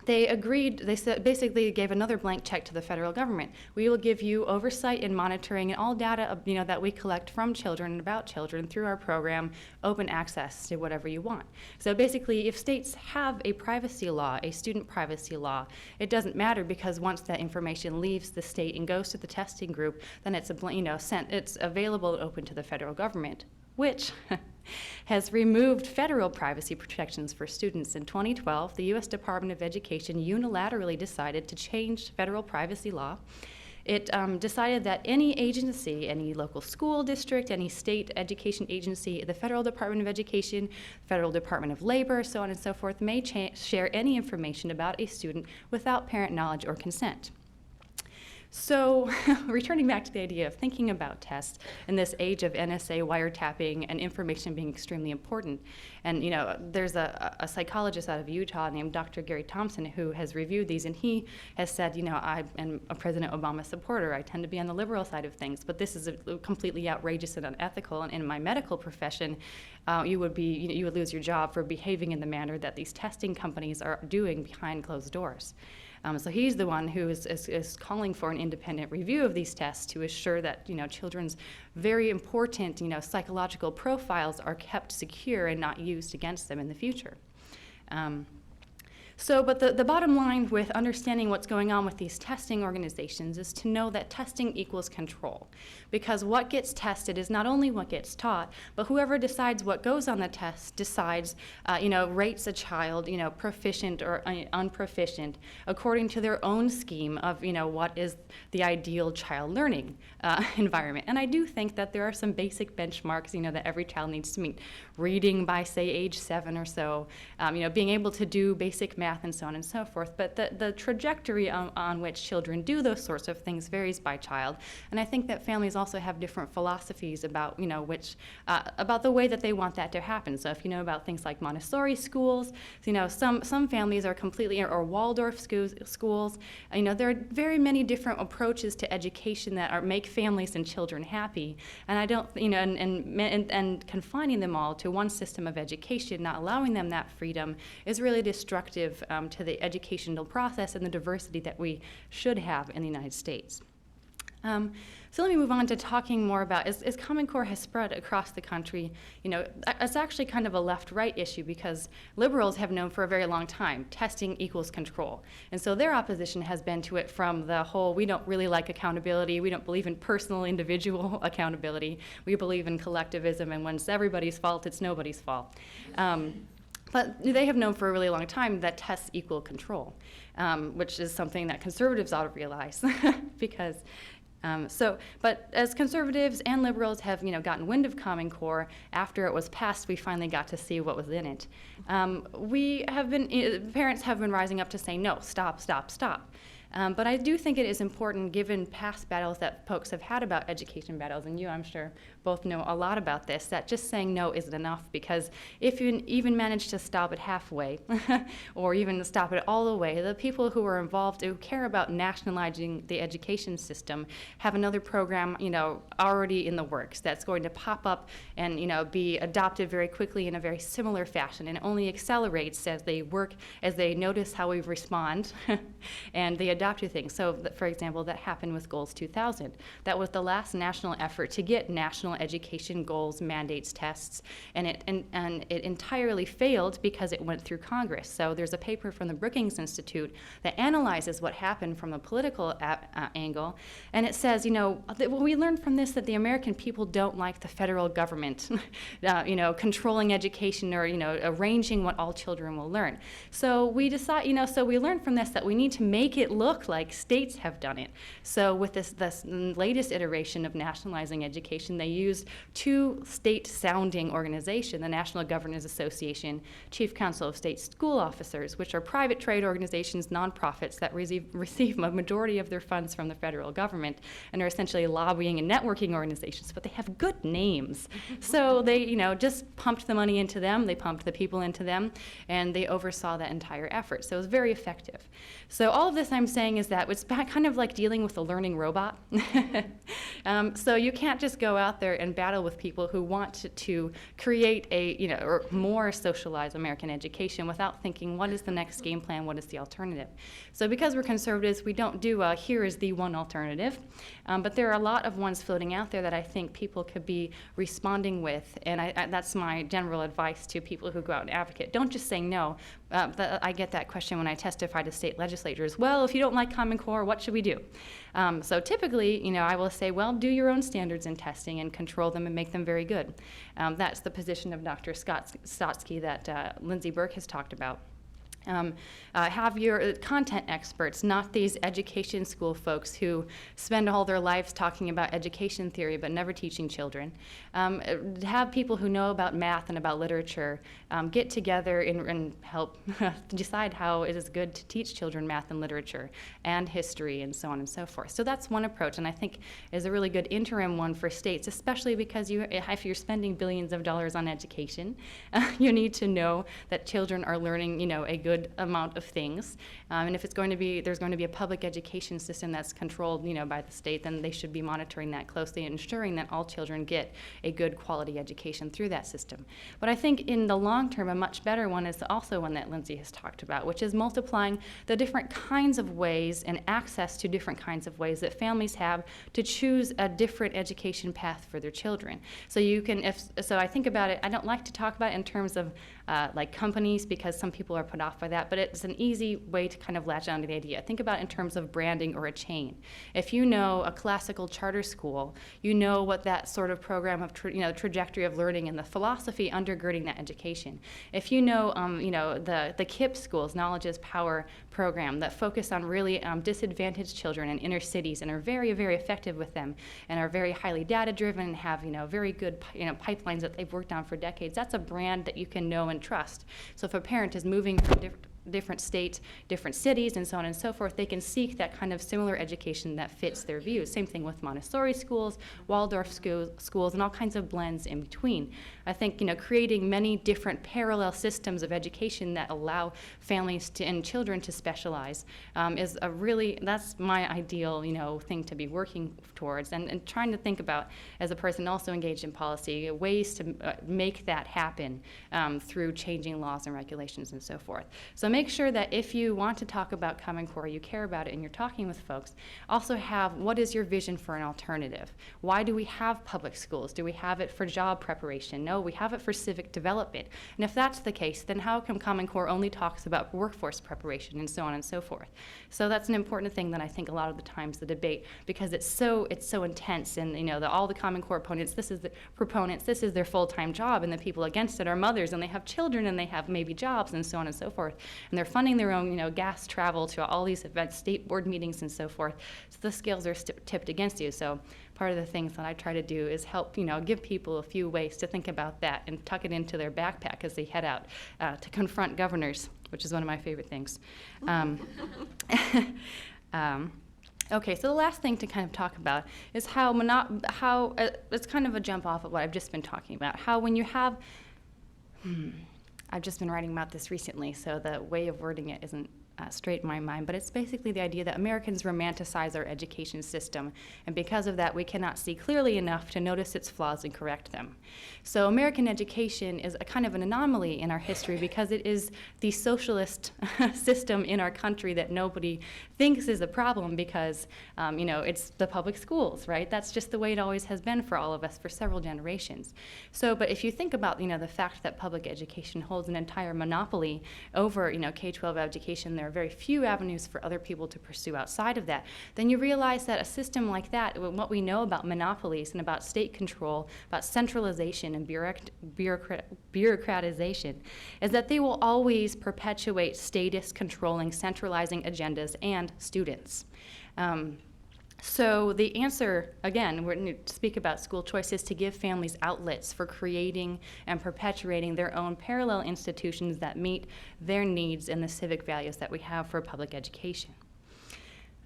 they agreed, basically gave another blank check to the federal government. We will give you oversight and monitoring and all data that we collect from children and about children through our program, open access to whatever you want. So basically, if states have a privacy law, a student privacy law, it doesn't matter, because once that information leaves the state and goes to the testing group, then it's it's available and open to the federal government, which has removed federal privacy protections for students. In 2012, the U.S. Department of Education unilaterally decided to change federal privacy law. It decided that any agency, any local school district, any state education agency, the Federal Department of Education, Federal Department of Labor, so on and so forth, may share any information about a student without parent knowledge or consent. So returning back to the idea of thinking about tests in this age of NSA wiretapping and information being extremely important, and there's a psychologist out of Utah named Dr. Gary Thompson who has reviewed these, and he has said, I am a President Obama supporter. I tend to be on the liberal side of things, but this is completely outrageous and unethical, and in my medical profession, you would lose your job for behaving in the manner that these testing companies are doing behind closed doors. So he's the one who is calling for an independent review of these tests to assure that children's very important psychological profiles are kept secure and not used against them in the future. But the bottom line with understanding what's going on with these testing organizations is to know that testing equals control. Because what gets tested is not only what gets taught, but whoever decides what goes on the test decides, rates a child, proficient or unproficient according to their own scheme of, what is the ideal child learning environment. And I do think that there are some basic benchmarks, that every child needs to meet. Reading by, say, age 7 or so, being able to do basic math and so on and so forth. But the trajectory on which children do those sorts of things varies by child. And I think that families also have different philosophies about, about the way that they want that to happen. So if you know about things like Montessori schools, some families are completely, or Waldorf schools, there are very many different approaches to education that make families and children happy. And I don't, and confining them all to one system of education, not allowing them that freedom, is really destructive to the educational process and the diversity that we should have in the United States. So let me move on to talking more about, as Common Core has spread across the country, it's actually kind of a left-right issue, because liberals have known for a very long time testing equals control. And so their opposition has been to it from the whole, we don't really like accountability, we don't believe in personal individual accountability, we believe in collectivism, and when it's everybody's fault, it's nobody's fault. But they have known for a really long time that tests equal control, which is something that conservatives ought to realize, because but as conservatives and liberals have, gotten wind of Common Core, after it was passed, we finally got to see what was in it. Parents have been rising up to say, no, stop, stop, stop. But I do think it is important, given past battles that folks have had about education battles, and you, I'm sure, both know a lot about this, that just saying no isn't enough, because if you even manage to stop it halfway, or even stop it all the way, the people who are involved, who care about nationalizing the education system, have another program, already in the works that's going to pop up and, be adopted very quickly in a very similar fashion, and it only accelerates as they work, as they notice how we respond, and they adopt to things. So, for example, that happened with Goals 2000. That was the last national effort to get national education goals, mandates, tests, and it entirely failed because it went through Congress. So there's a paper from the Brookings Institute that analyzes what happened from a political angle, and it says, we learned from this that the American people don't like the federal government, controlling education or, arranging what all children will learn. So we decide, so we learned from this that we need to make it look like states have done it. So with this latest iteration of nationalizing education, they used two state-sounding organizations, the National Governors Association, Chief Council of State School Officers, which are private trade organizations, nonprofits that receive a majority of their funds from the federal government and are essentially lobbying and networking organizations, but they have good names. So they, just pumped the money into them, they pumped the people into them, and they oversaw that entire effort. So it was very effective. So all of this I'm saying is that it's kind of like dealing with a learning robot. So you can't just go out there and battle with people who want to create or more socialized American education without thinking, what is the next game plan, what is the alternative? So because we're conservatives, we don't do here is the one alternative, but there are a lot of ones floating out there that I think people could be responding with, and that's my general advice to people who go out and advocate. Don't just say no. I get that question when I testify to state legislators. Well, if you don't like Common Core, what should we do? So typically, I will say, well, do your own standards in testing and control them and make them very good. That's the position of Dr. Stotsky that Lindsey Burke has talked about. Have your content experts, not these education school folks who spend all their lives talking about education theory but never teaching children. Have people who know about math and about literature get together and help decide how it is good to teach children math and literature and history and so on and so forth. So that's one approach, and I think is a really good interim one for states, especially because if you're spending billions of dollars on education, you need to know that children are learning, a good amount of things. And if there's going to be a public education system that's controlled, by the state, then they should be monitoring that closely and ensuring that all children get a good quality education through that system. But I think in the long term, a much better one is also one that Lindsey has talked about, which is multiplying the different kinds of ways and access to different kinds of ways that families have to choose a different education path for their children. So I think about it, I don't like to talk about it in terms of like companies, because some people are put off by that, but it's an easy way to kind of latch onto the idea. Think about it in terms of branding or a chain. If you know a classical charter school, you know what that sort of program of trajectory of learning and the philosophy undergirding that education. If you know, the KIPP schools, Knowledge is Power program, that focus on really disadvantaged children in inner cities and are very, very effective with them and are very highly data driven and have very good pipelines that they've worked on for decades. That's a brand that you can know and trust. So if a parent is moving from different states, different cities, and so on and so forth, they can seek that kind of similar education that fits their views. Same thing with Montessori schools, Waldorf schools, and all kinds of blends in between. I think creating many different parallel systems of education that allow families and children to specialize is that's my ideal thing to be working towards, and trying to think about, as a person also engaged in policy, ways to make that happen through changing laws and regulations and so forth. So make sure that if you want to talk about Common Core, you care about it, and you're talking with folks, also have, what is your vision for an alternative? Why do we have public schools? Do we have it for job preparation? No, we have it for civic development. And if that's the case, then how come Common Core only talks about workforce preparation and so on and so forth? So that's an important thing that I think a lot of the times the debate, because it's so intense, and all the Common Core opponents, this is their full-time job, and the people against it are mothers, and they have children, and they have maybe jobs, and so on and so forth. And they're funding their own, gas travel to all these events, state board meetings, and so forth. So the scales are tipped against you. So part of the things that I try to do is help, give people a few ways to think about that and tuck it into their backpack as they head out to confront governors, which is one of my favorite things. Okay, so the last thing to kind of talk about is how it's kind of a jump off of what I've just been talking about. How when you have I've just been writing about this recently, so the way of wording it isn't straight in my mind, but it's basically the idea that Americans romanticize our education system, and because of that, we cannot see clearly enough to notice its flaws and correct them. So American education is a kind of an anomaly in our history because it is the socialist system in our country that nobody thinks is a problem because, it's the public schools, right? That's just the way it always has been for all of us for several generations. So, but if you think about, the fact that public education holds an entire monopoly over, K-12 education, there are very few avenues for other people to pursue outside of that, then you realize that a system like that, what we know about monopolies and about state control, about centralization and bureaucratization, is that they will always perpetuate status controlling, centralizing agendas and students. So the answer, again, we're going to speak about school choice, is to give families outlets for creating and perpetuating their own parallel institutions that meet their needs and the civic values that we have for public education.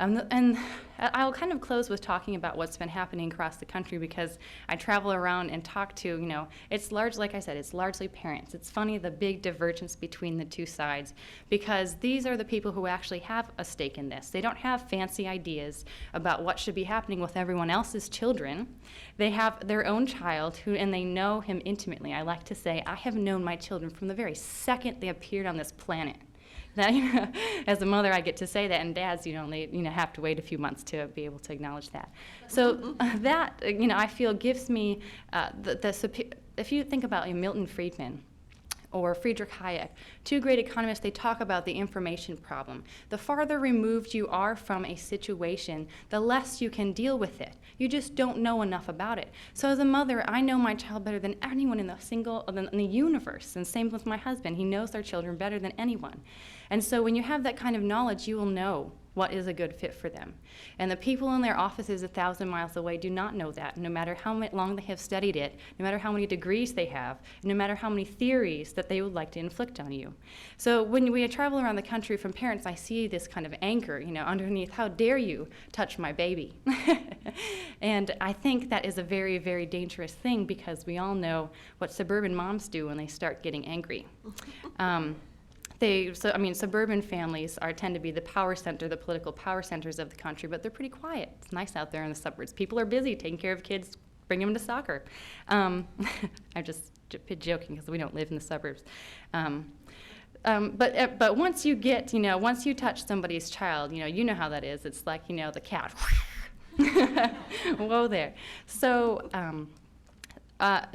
And I'll kind of close with talking about what's been happening across the country because I travel around and talk to, it's like I said, it's largely parents. It's funny the big divergence between the two sides because these are the people who actually have a stake in this. They don't have fancy ideas about what should be happening with everyone else's children. They have their own child and they know him intimately. I like to say, I have known my children from the very second they appeared on this planet. That, as a mother, I get to say that, and dads, they have to wait a few months to be able to acknowledge that. So that, I feel gives me if you think about Milton Friedman or Friedrich Hayek, two great economists, they talk about the information problem. The farther removed you are from a situation, the less you can deal with it. You just don't know enough about it. So as a mother, I know my child better than anyone in the universe, and same with my husband. He knows their children better than anyone. And so when you have that kind of knowledge, you will know what is a good fit for them. And the people in their offices 1,000 miles away do not know that, no matter how long they have studied it, no matter how many degrees they have, no matter how many theories that they would like to inflict on you. So when we travel around the country from parents, I see this kind of anger, underneath, how dare you touch my baby? And I think that is a very, very dangerous thing because we all know what suburban moms do when they start getting angry. Suburban families tend to be the political power centers of the country, but they're pretty quiet. It's nice out there in the suburbs. People are busy taking care of kids, bringing them to soccer. I'm just joking because we don't live in the suburbs. But once you once you touch somebody's child, you know how that is. It's like, the cat. Whoa there. So,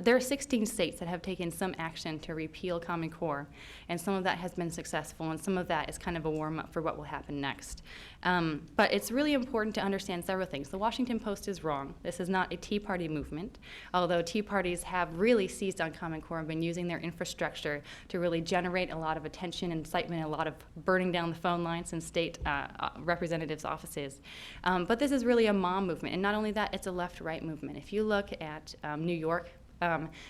there are 16 states that have taken some action to repeal Common Core, and some of that has been successful, and some of that is kind of a warm-up for what will happen next. But it's really important to understand several things. The Washington Post is wrong. This is not a Tea Party movement, although Tea Parties have really seized on Common Core and been using their infrastructure to really generate a lot of attention and excitement, a lot of burning down the phone lines in state representatives' offices. But this is really a mom movement, and not only that, it's a left-right movement. If you look at New York,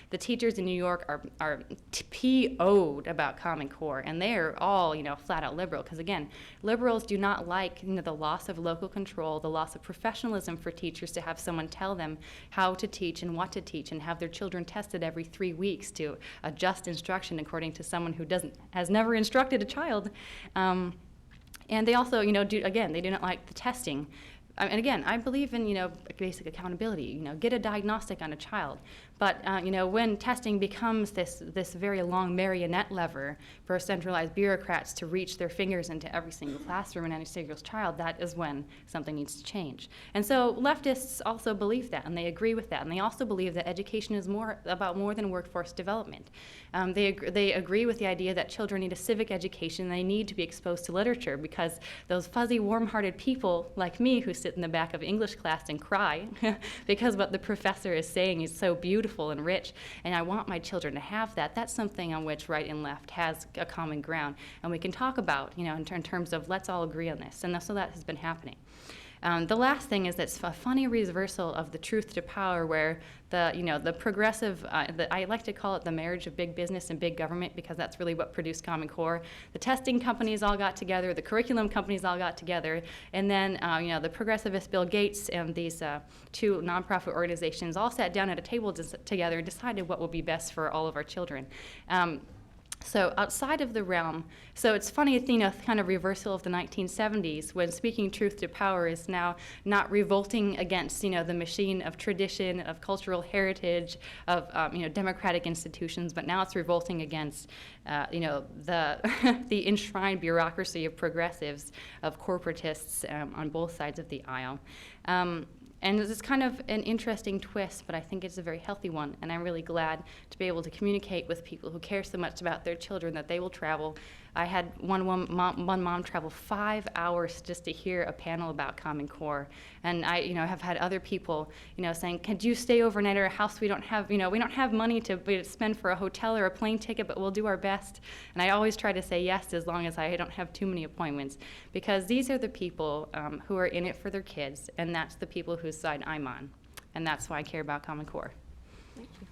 the teachers in New York are PO'd about Common Core, and they're all, flat out liberal. Because again, liberals do not like, the loss of local control, the loss of professionalism for teachers to have someone tell them how to teach and what to teach, and have their children tested every 3 weeks to adjust instruction according to someone who has never instructed a child. And they also, they do not like the testing. And again, I believe in, basic accountability, get a diagnostic on a child. But, when testing becomes this very long marionette lever for centralized bureaucrats to reach their fingers into every single classroom and any single child, that is when something needs to change. And so leftists also believe that, and they agree with that. And they also believe that education is about more than workforce development. They agree with the idea that children need a civic education. They need to be exposed to literature because those fuzzy, warm-hearted people like me who sit in the back of English class and cry because what the professor is saying is so beautiful and rich, and I want my children to have that. That's something on which right and left has a common ground, and we can talk about, in terms of let's all agree on this, and so that has been happening. The last thing is that's a funny reversal of the truth to power, where the progressive, I like to call it the marriage of big business and big government, because that's really what produced Common Core. The testing companies all got together, the curriculum companies all got together, and then the progressivist Bill Gates and these two nonprofit organizations all sat down at a table together and decided what would be best for all of our children. So outside of the realm, so it's funny, kind of reversal of the 1970s when speaking truth to power is now not revolting against, the machine of tradition, of cultural heritage, of, democratic institutions, but now it's revolting against, the the enshrined bureaucracy of progressives, of corporatists on both sides of the aisle. And this is kind of an interesting twist, but I think it's a very healthy one. And I'm really glad to be able to communicate with people who care so much about their children that they will travel. I had one mom travel 5 hours just to hear a panel about Common Core. And I, have had other people, saying, could you stay overnight at our house? We don't have money to spend for a hotel or a plane ticket, but we'll do our best. And I always try to say yes as long as I don't have too many appointments, because these are the people who are in it for their kids, and that's the people whose side I'm on. And that's why I care about Common Core. Thank you.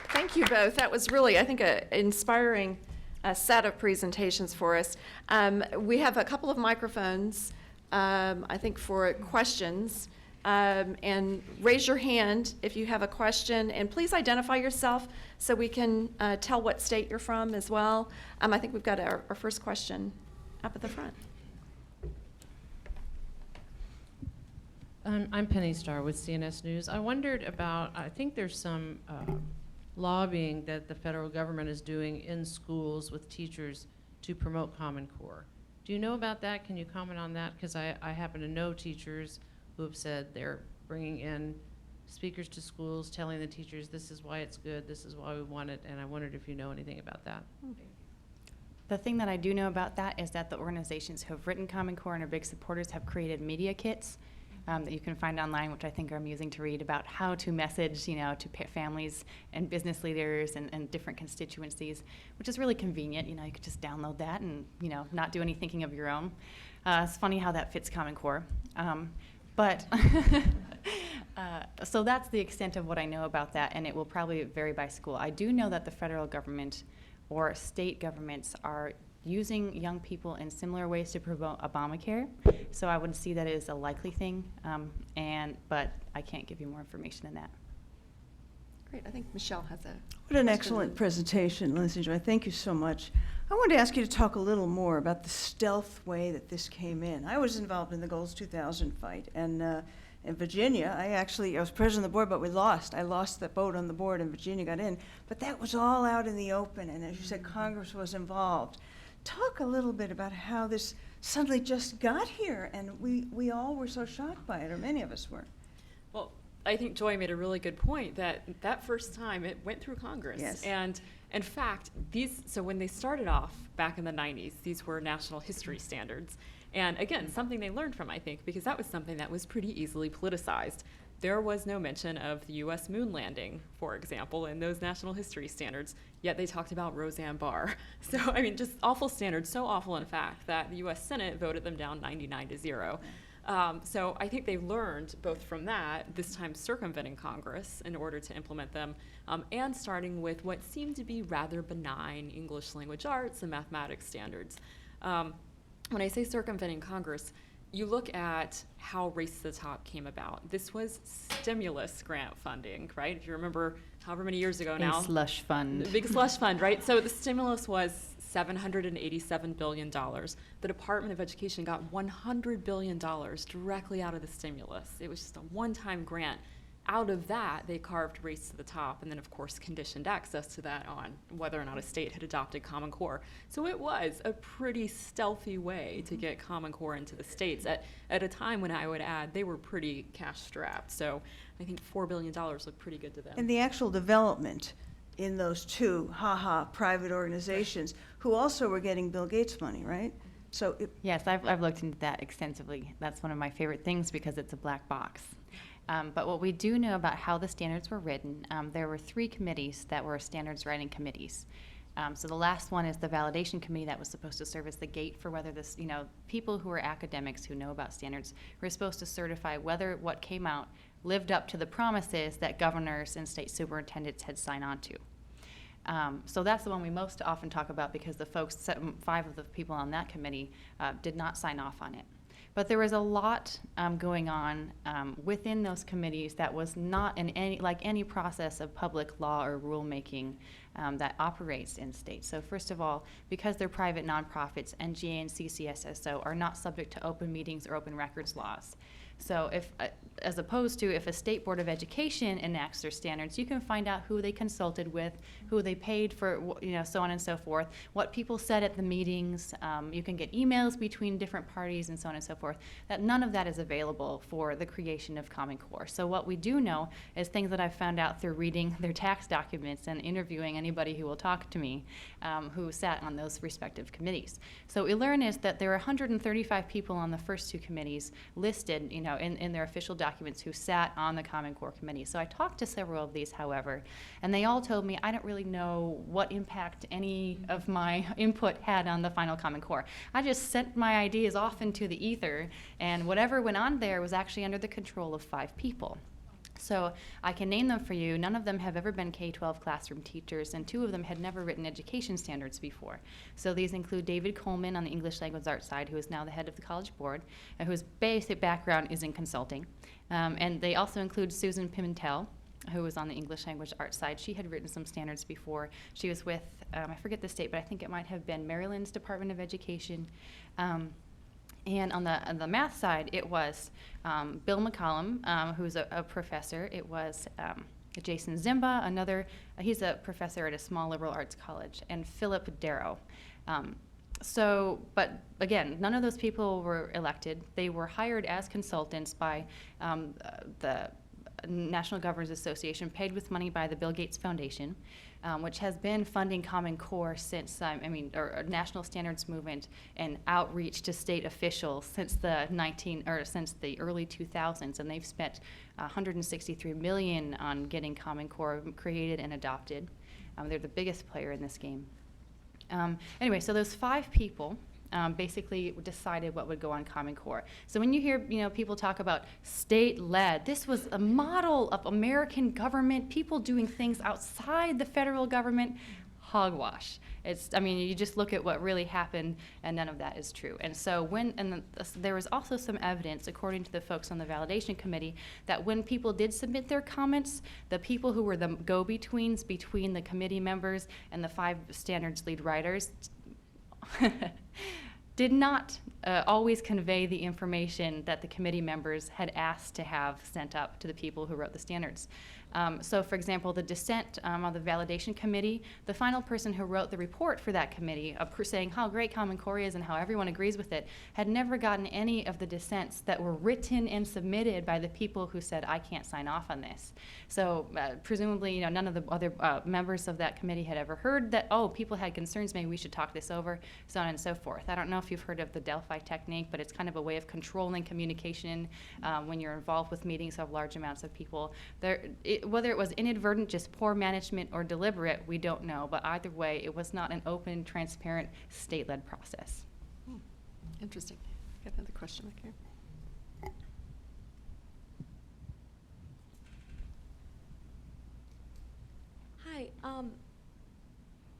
Thank you both. That was really, I think, an inspiring set of presentations for us. We have a couple of microphones, I think, for questions. And raise your hand if you have a question. And please identify yourself so we can tell what state you're from as well. I think we've got our first question up at the front. I'm Penny Starr with CNS News. I wondered about, I think there's some lobbying that the federal government is doing in schools with teachers to promote Common Core. Do you know about that? Can you comment on that? Because I happen to know teachers who have said they're bringing in speakers to schools, telling the teachers this is why it's good, this is why we want it, and I wondered if you know anything about that. The thing that I do know about that is that the organizations who have written Common Core and are big supporters have created media kits that you can find online, which I think are amusing to read, about how to message, to families and business leaders and different constituencies, which is really convenient. You could just download that and, not do any thinking of your own. It's funny how that fits Common Core. But so that's the extent of what I know about that, and it will probably vary by school. I do know that the federal government or state governments are using young people in similar ways to promote Obamacare, so I would see that as a likely thing, but I can't give you more information than that. Great. I think Michelle has a What an question. excellent presentation, Lindsey Joy. Thank you so much. I wanted to ask you to talk a little more about the stealth way that this came in. I was involved in the Goals 2000 fight, and in Virginia, I was president of the board, but we lost. I lost the vote on the board, and Virginia got in. But that was all out in the open, and as you said, Congress was involved. Talk a little bit about how this suddenly just got here, and we all were so shocked by it, or many of us were. Well, I think Joy made a really good point that first time it went through Congress. Yes. And in fact, so when they started off back in the 90s, these were national history standards. And again, something they learned from, I think, because that was something that was pretty easily politicized. There was no mention of the U.S. moon landing, for example, in those national history standards, yet they talked about Roseanne Barr. So, just awful standards, so awful, in fact, that the U.S. Senate voted them down 99-0. So I think they learned both from that, this time circumventing Congress in order to implement them, and starting with what seemed to be rather benign English language arts and mathematics standards. When I say circumventing Congress, you look at how Race to the Top came about. This was stimulus grant funding, right? If you remember however many years ago now. A slush fund. The big slush fund, right? So the stimulus was $787 billion. The Department of Education got $100 billion directly out of the stimulus. It was just a one-time grant. Out of that, they carved Race to the Top, and then, of course, conditioned access to that on whether or not a state had adopted Common Core. So it was a pretty stealthy way to get Common Core into the states at a time when, I would add, they were pretty cash-strapped. So I think $4 billion looked pretty good to them. And the actual development in those two private organizations who also were getting Bill Gates money, right? So Yes, I've looked into that extensively. That's one of my favorite things because it's a black box. But what we do know about how the standards were written, there were 3 committees that were standards writing committees. So the last one is the validation committee that was supposed to serve as the gate for whether this, people who are academics who know about standards were supposed to certify whether what came out lived up to the promises that governors and state superintendents had signed on to. So that's the one we most often talk about because the folks, 5 of the people on that committee did not sign off on it. But there was a lot going on within those committees that was not in any process of public law or rulemaking that operates in states. So first of all, because they're private nonprofits, NGA and CCSSO are not subject to open meetings or open records laws. So if, as opposed to if a state board of education enacts their standards, you can find out who they consulted with, who they paid for, so on and so forth, what people said at the meetings. You can get emails between different parties and so on and so forth. That none of that is available for the creation of Common Core. So what we do know is things that I've found out through reading their tax documents and interviewing anybody who will talk to me who sat on those respective committees. So what we learn is that there are 135 people on the first two committees listed, in their official documents who sat on the Common Core committee. So I talked to several of these, however, and they all told me I don't really know what impact any of my input had on the final Common Core. I just sent my ideas off into the ether, and whatever went on there was actually under the control of 5 people. So I can name them for you. None of them have ever been K-12 classroom teachers, and 2 of them had never written education standards before. So these include David Pullmann on the English Language Arts side, who is now the head of the College Board, and whose basic background is in consulting. And they also include Susan Pimentel, who was on the English Language Arts side. She had written some standards before. She was with, I forget the state, but I think it might have been Maryland's Department of Education. And on the math side, it was Bill McCollum, who's a professor. It was Jason Zimba, he's a professor at a small liberal arts college, and Philip Darrow. But again, none of those people were elected. They were hired as consultants by the National Governors Association, paid with money by the Bill Gates Foundation, which has been funding Common Core since, or National Standards Movement and outreach to state officials since the early 2000s, and they've spent $163 million on getting Common Core created and adopted. They're the biggest player in this game. Anyway, so those 5 people basically decided what would go on Common Core. So when you hear people talk about state-led, this was a model of American government, people doing things outside the federal government. Hogwash. You just look at what really happened, and none of that is true. And so there was also some evidence, according to the folks on the validation committee, that when people did submit their comments, the people who were the go-betweens between the committee members and the 5 standards lead writers did not always convey the information that the committee members had asked to have sent up to the people who wrote the standards. So for example, the dissent on the validation committee, the final person who wrote the report for that committee saying how great Common Core is and how everyone agrees with it, had never gotten any of the dissents that were written and submitted by the people who said, I can't sign off on this. So presumably, none of the other members of that committee had ever heard that, people had concerns, maybe we should talk this over, so on and so forth. I don't know if you've heard of the Delphi technique, but it's kind of a way of controlling communication when you're involved with meetings of large amounts of people. Whether it was inadvertent, just poor management, or deliberate, we don't know. But either way, it was not an open, transparent, state-led process. Interesting. Got another question back here. Hi.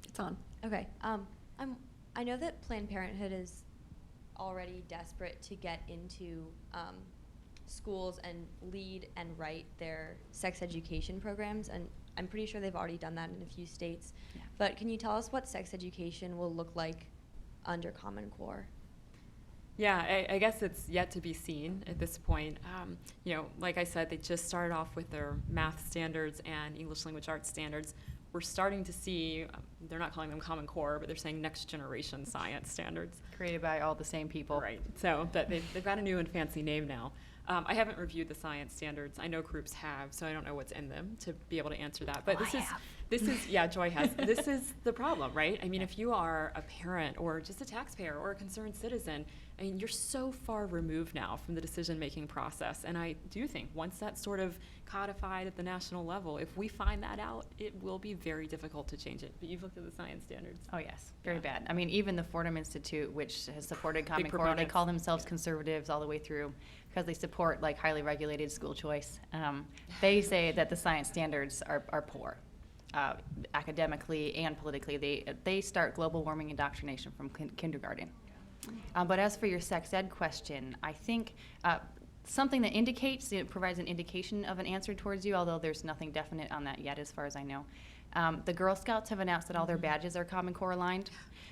It's on. Okay. I know that Planned Parenthood is already desperate to get into schools and lead and write their sex education programs, and I'm pretty sure they've already done that in a few states. Yeah. But can you tell us what sex education will look like under Common Core? Yeah, I guess it's yet to be seen at this point. Like I said, they just started off with their math standards and English language arts standards. We're starting to see, they're not calling them Common Core, but they're saying next generation science standards. Created by all the same people. Right, so but they've got a new and fancy name now. I haven't reviewed the science standards. I know groups have, so I don't know what's in them to be able to answer that. But this is yeah, Joy has. This is the problem, right? If you are a parent or just a taxpayer or a concerned citizen, you're so far removed now from the decision-making process. And I do think once that's sort of codified at the national level, if we find that out, it will be very difficult to change it. But you've looked at the science standards. Oh yes, very bad. Even the Fordham Institute, which has supported Common Core, they proponents. call themselves conservatives all the way through because they support highly regulated school choice. They say that the science standards are poor. Academically and politically, they start global warming indoctrination from kindergarten. But as for your sex ed question, I think something that indicates, it provides an indication of an answer towards you, although there's nothing definite on that yet as far as I know. The Girl Scouts have announced that all their badges are Common Core aligned.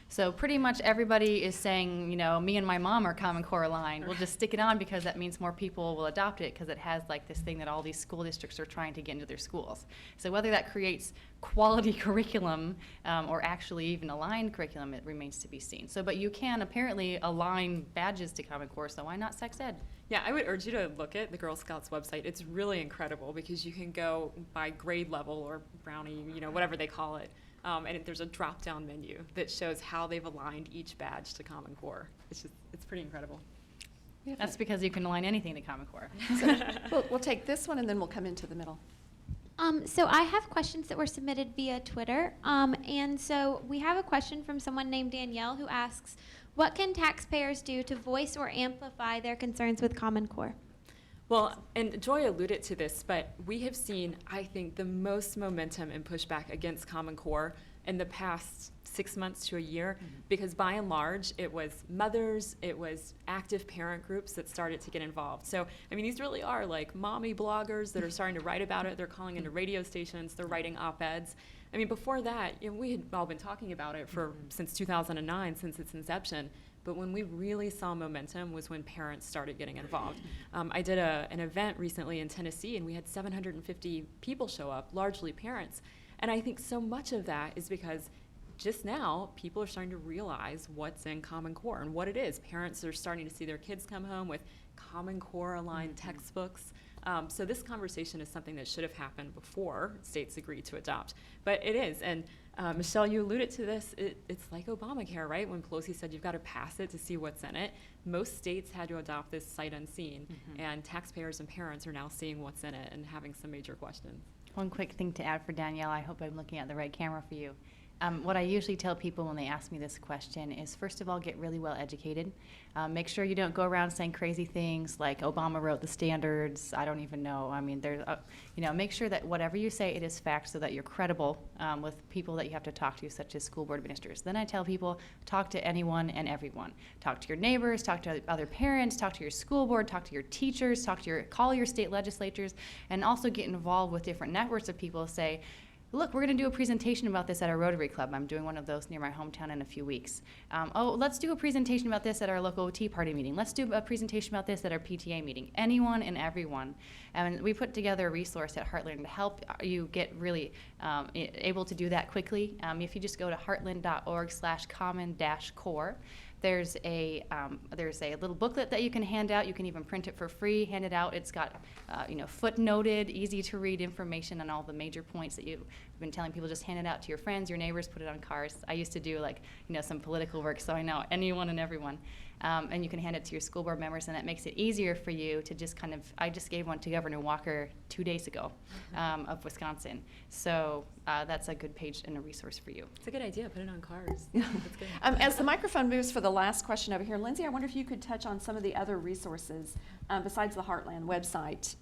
So pretty much everybody is saying, you know, me and my mom are Common Core aligned. We'll just stick it on because that means more people will adopt it because it has like this thing that all these school districts are trying to get into their schools. So whether that creates quality curriculum or actually even aligned curriculum, it remains to be seen. So, but you can apparently align badges to Common Core, so why not sex ed? Yeah, I would urge you to look at the Girl Scouts website. It's really incredible because you can go by grade level or brownie, you know, whatever they call it. There's a drop-down menu that shows how they've aligned each badge to Common Core. It's pretty incredible. That's because you can align anything to Common Core. So we'll take this one and then we'll come into the middle. So I have questions that were submitted via Twitter. And so we have a question from someone named Danielle who asks, what can taxpayers do to voice or amplify their concerns with Common Core? Well, and Joy alluded to this, but we have seen, I think, the most momentum and pushback against Common Core in the past 6 months to a year, because by and large, it was mothers, it was active parent groups that started to get involved. So, I mean, these really are like mommy bloggers that are starting to write about it. They're calling into radio stations, they're writing op-eds. I mean, before that, you know, we had all been talking about it since 2009, since its inception. But when we really saw momentum was when parents started getting involved. I did an event recently in Tennessee, and we had 750 people show up, largely parents. And I think so much of that is because just now, people are starting to realize what's in Common Core and what it is. Parents are starting to see their kids come home with Common Core aligned textbooks. So this conversation is something that should have happened before states agreed to adopt. But it is, and Michelle, you alluded to this, it's like Obamacare, right? When Pelosi said you've got to pass it to see what's in it. Most states had to adopt this sight unseen, and taxpayers and parents are now seeing what's in it and having some major questions. One quick thing to add for Danielle, I hope I'm looking at the right camera for you. What I usually tell people when they ask me this question is, first of all, get really well educated. Make sure you don't go around saying crazy things like Obama wrote the standards. I don't even know. I mean, make sure that whatever you say, it is fact so that you're credible with people that you have to talk to, such as school board administrators. Then I tell people, talk to anyone and everyone. Talk to your neighbors, talk to other parents, talk to your school board, talk to your teachers, call your state legislatures, and also get involved with different networks of people. Say, look, we're going to do a presentation about this at our Rotary Club. I'm doing one of those near my hometown in a few weeks. Let's do a presentation about this at our local Tea Party meeting. Let's do a presentation about this at our PTA meeting. Anyone and everyone. And we put together a resource at Heartland to help you get really able to do that quickly. If you just go to heartland.org/common-core, there's a little booklet that you can hand out. You can even print it for free, hand it out. It's got footnoted, easy to read information on all the major points that you've been telling people. Just hand it out to your friends, your neighbors, put it on cars. I used to do some political work, so I know anyone and everyone. And you can hand it to your school board members, and that makes it easier for you to just I just gave one to Governor Walker 2 days ago of Wisconsin. So that's a good page and a resource for you. It's a good idea. Put it on cars. That's good. As the microphone moves for the last question over here, Lindsey, I wonder if you could touch on some of the other resources besides the Heartland website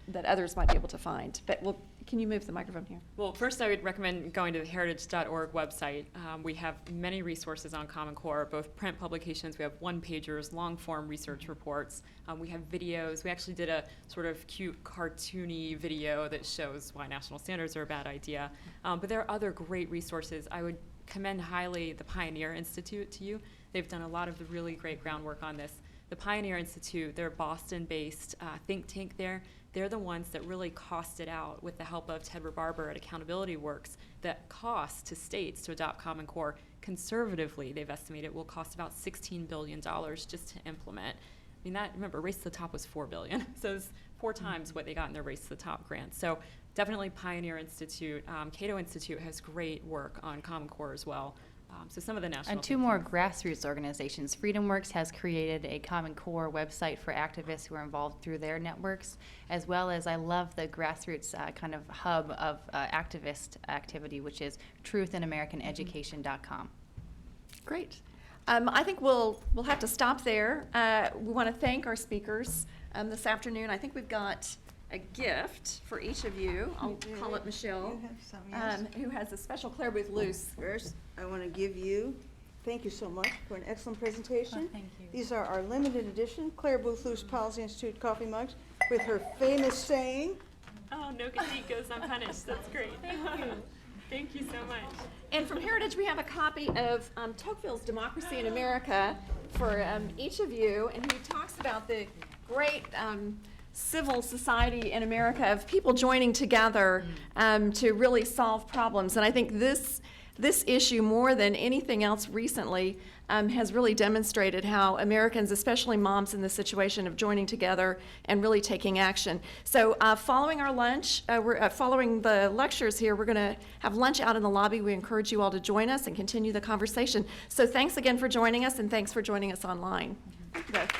that others might be able to find. But can you move the microphone here? Well, first I would recommend going to the heritage.org website. We have many resources on Common Core, both print publications. We have one-pagers, long-form research reports. We have videos. We actually did a sort of cute cartoony video that shows why national standards are a bad idea. But there are other great resources. I would commend highly the Pioneer Institute to you. They've done a lot of the really great groundwork on this. The Pioneer Institute, they're a Boston-based think tank there. They're the ones that really costed out, with the help of Ted Barber at Accountability Works, that cost to states to adopt Common Core. Conservatively, they've estimated it will cost about $16 billion just to implement. I mean, remember, Race to the Top was $4 billion, so it's 4 times what they got in their Race to the Top grant. So definitely Pioneer Institute. Cato Institute has great work on Common Core as well. So some of the national... And 2 more grassroots organizations. FreedomWorks has created a Common Core website for activists who are involved through their networks, as well as I love the grassroots kind of hub of activist activity, which is truthinamericaneducation.com. Great. I think we'll have to stop there. We want to thank our speakers this afternoon. I think we've got a gift for each of you. I'll call it Michelle, You have some, yes. who has a special Claire Booth loose. First, I want to give you Thank you so much for an excellent presentation. Oh, thank you. These are our limited edition Claire Booth Luce Policy Institute coffee mugs with her famous saying, Oh, no critique goes unpunished. That's great. Thank you. Thank you so much. And from Heritage, we have a copy of Tocqueville's Democracy in America for each of you, and he talks about the great civil society in America of people joining together to really solve problems. And I think this issue, more than anything else recently, has really demonstrated how Americans, especially moms in this situation, of joining together and really taking action. So following our lunch, following the lectures here, we're going to have lunch out in the lobby. We encourage you all to join us and continue the conversation. So thanks again for joining us, and thanks for joining us online. Thank you both.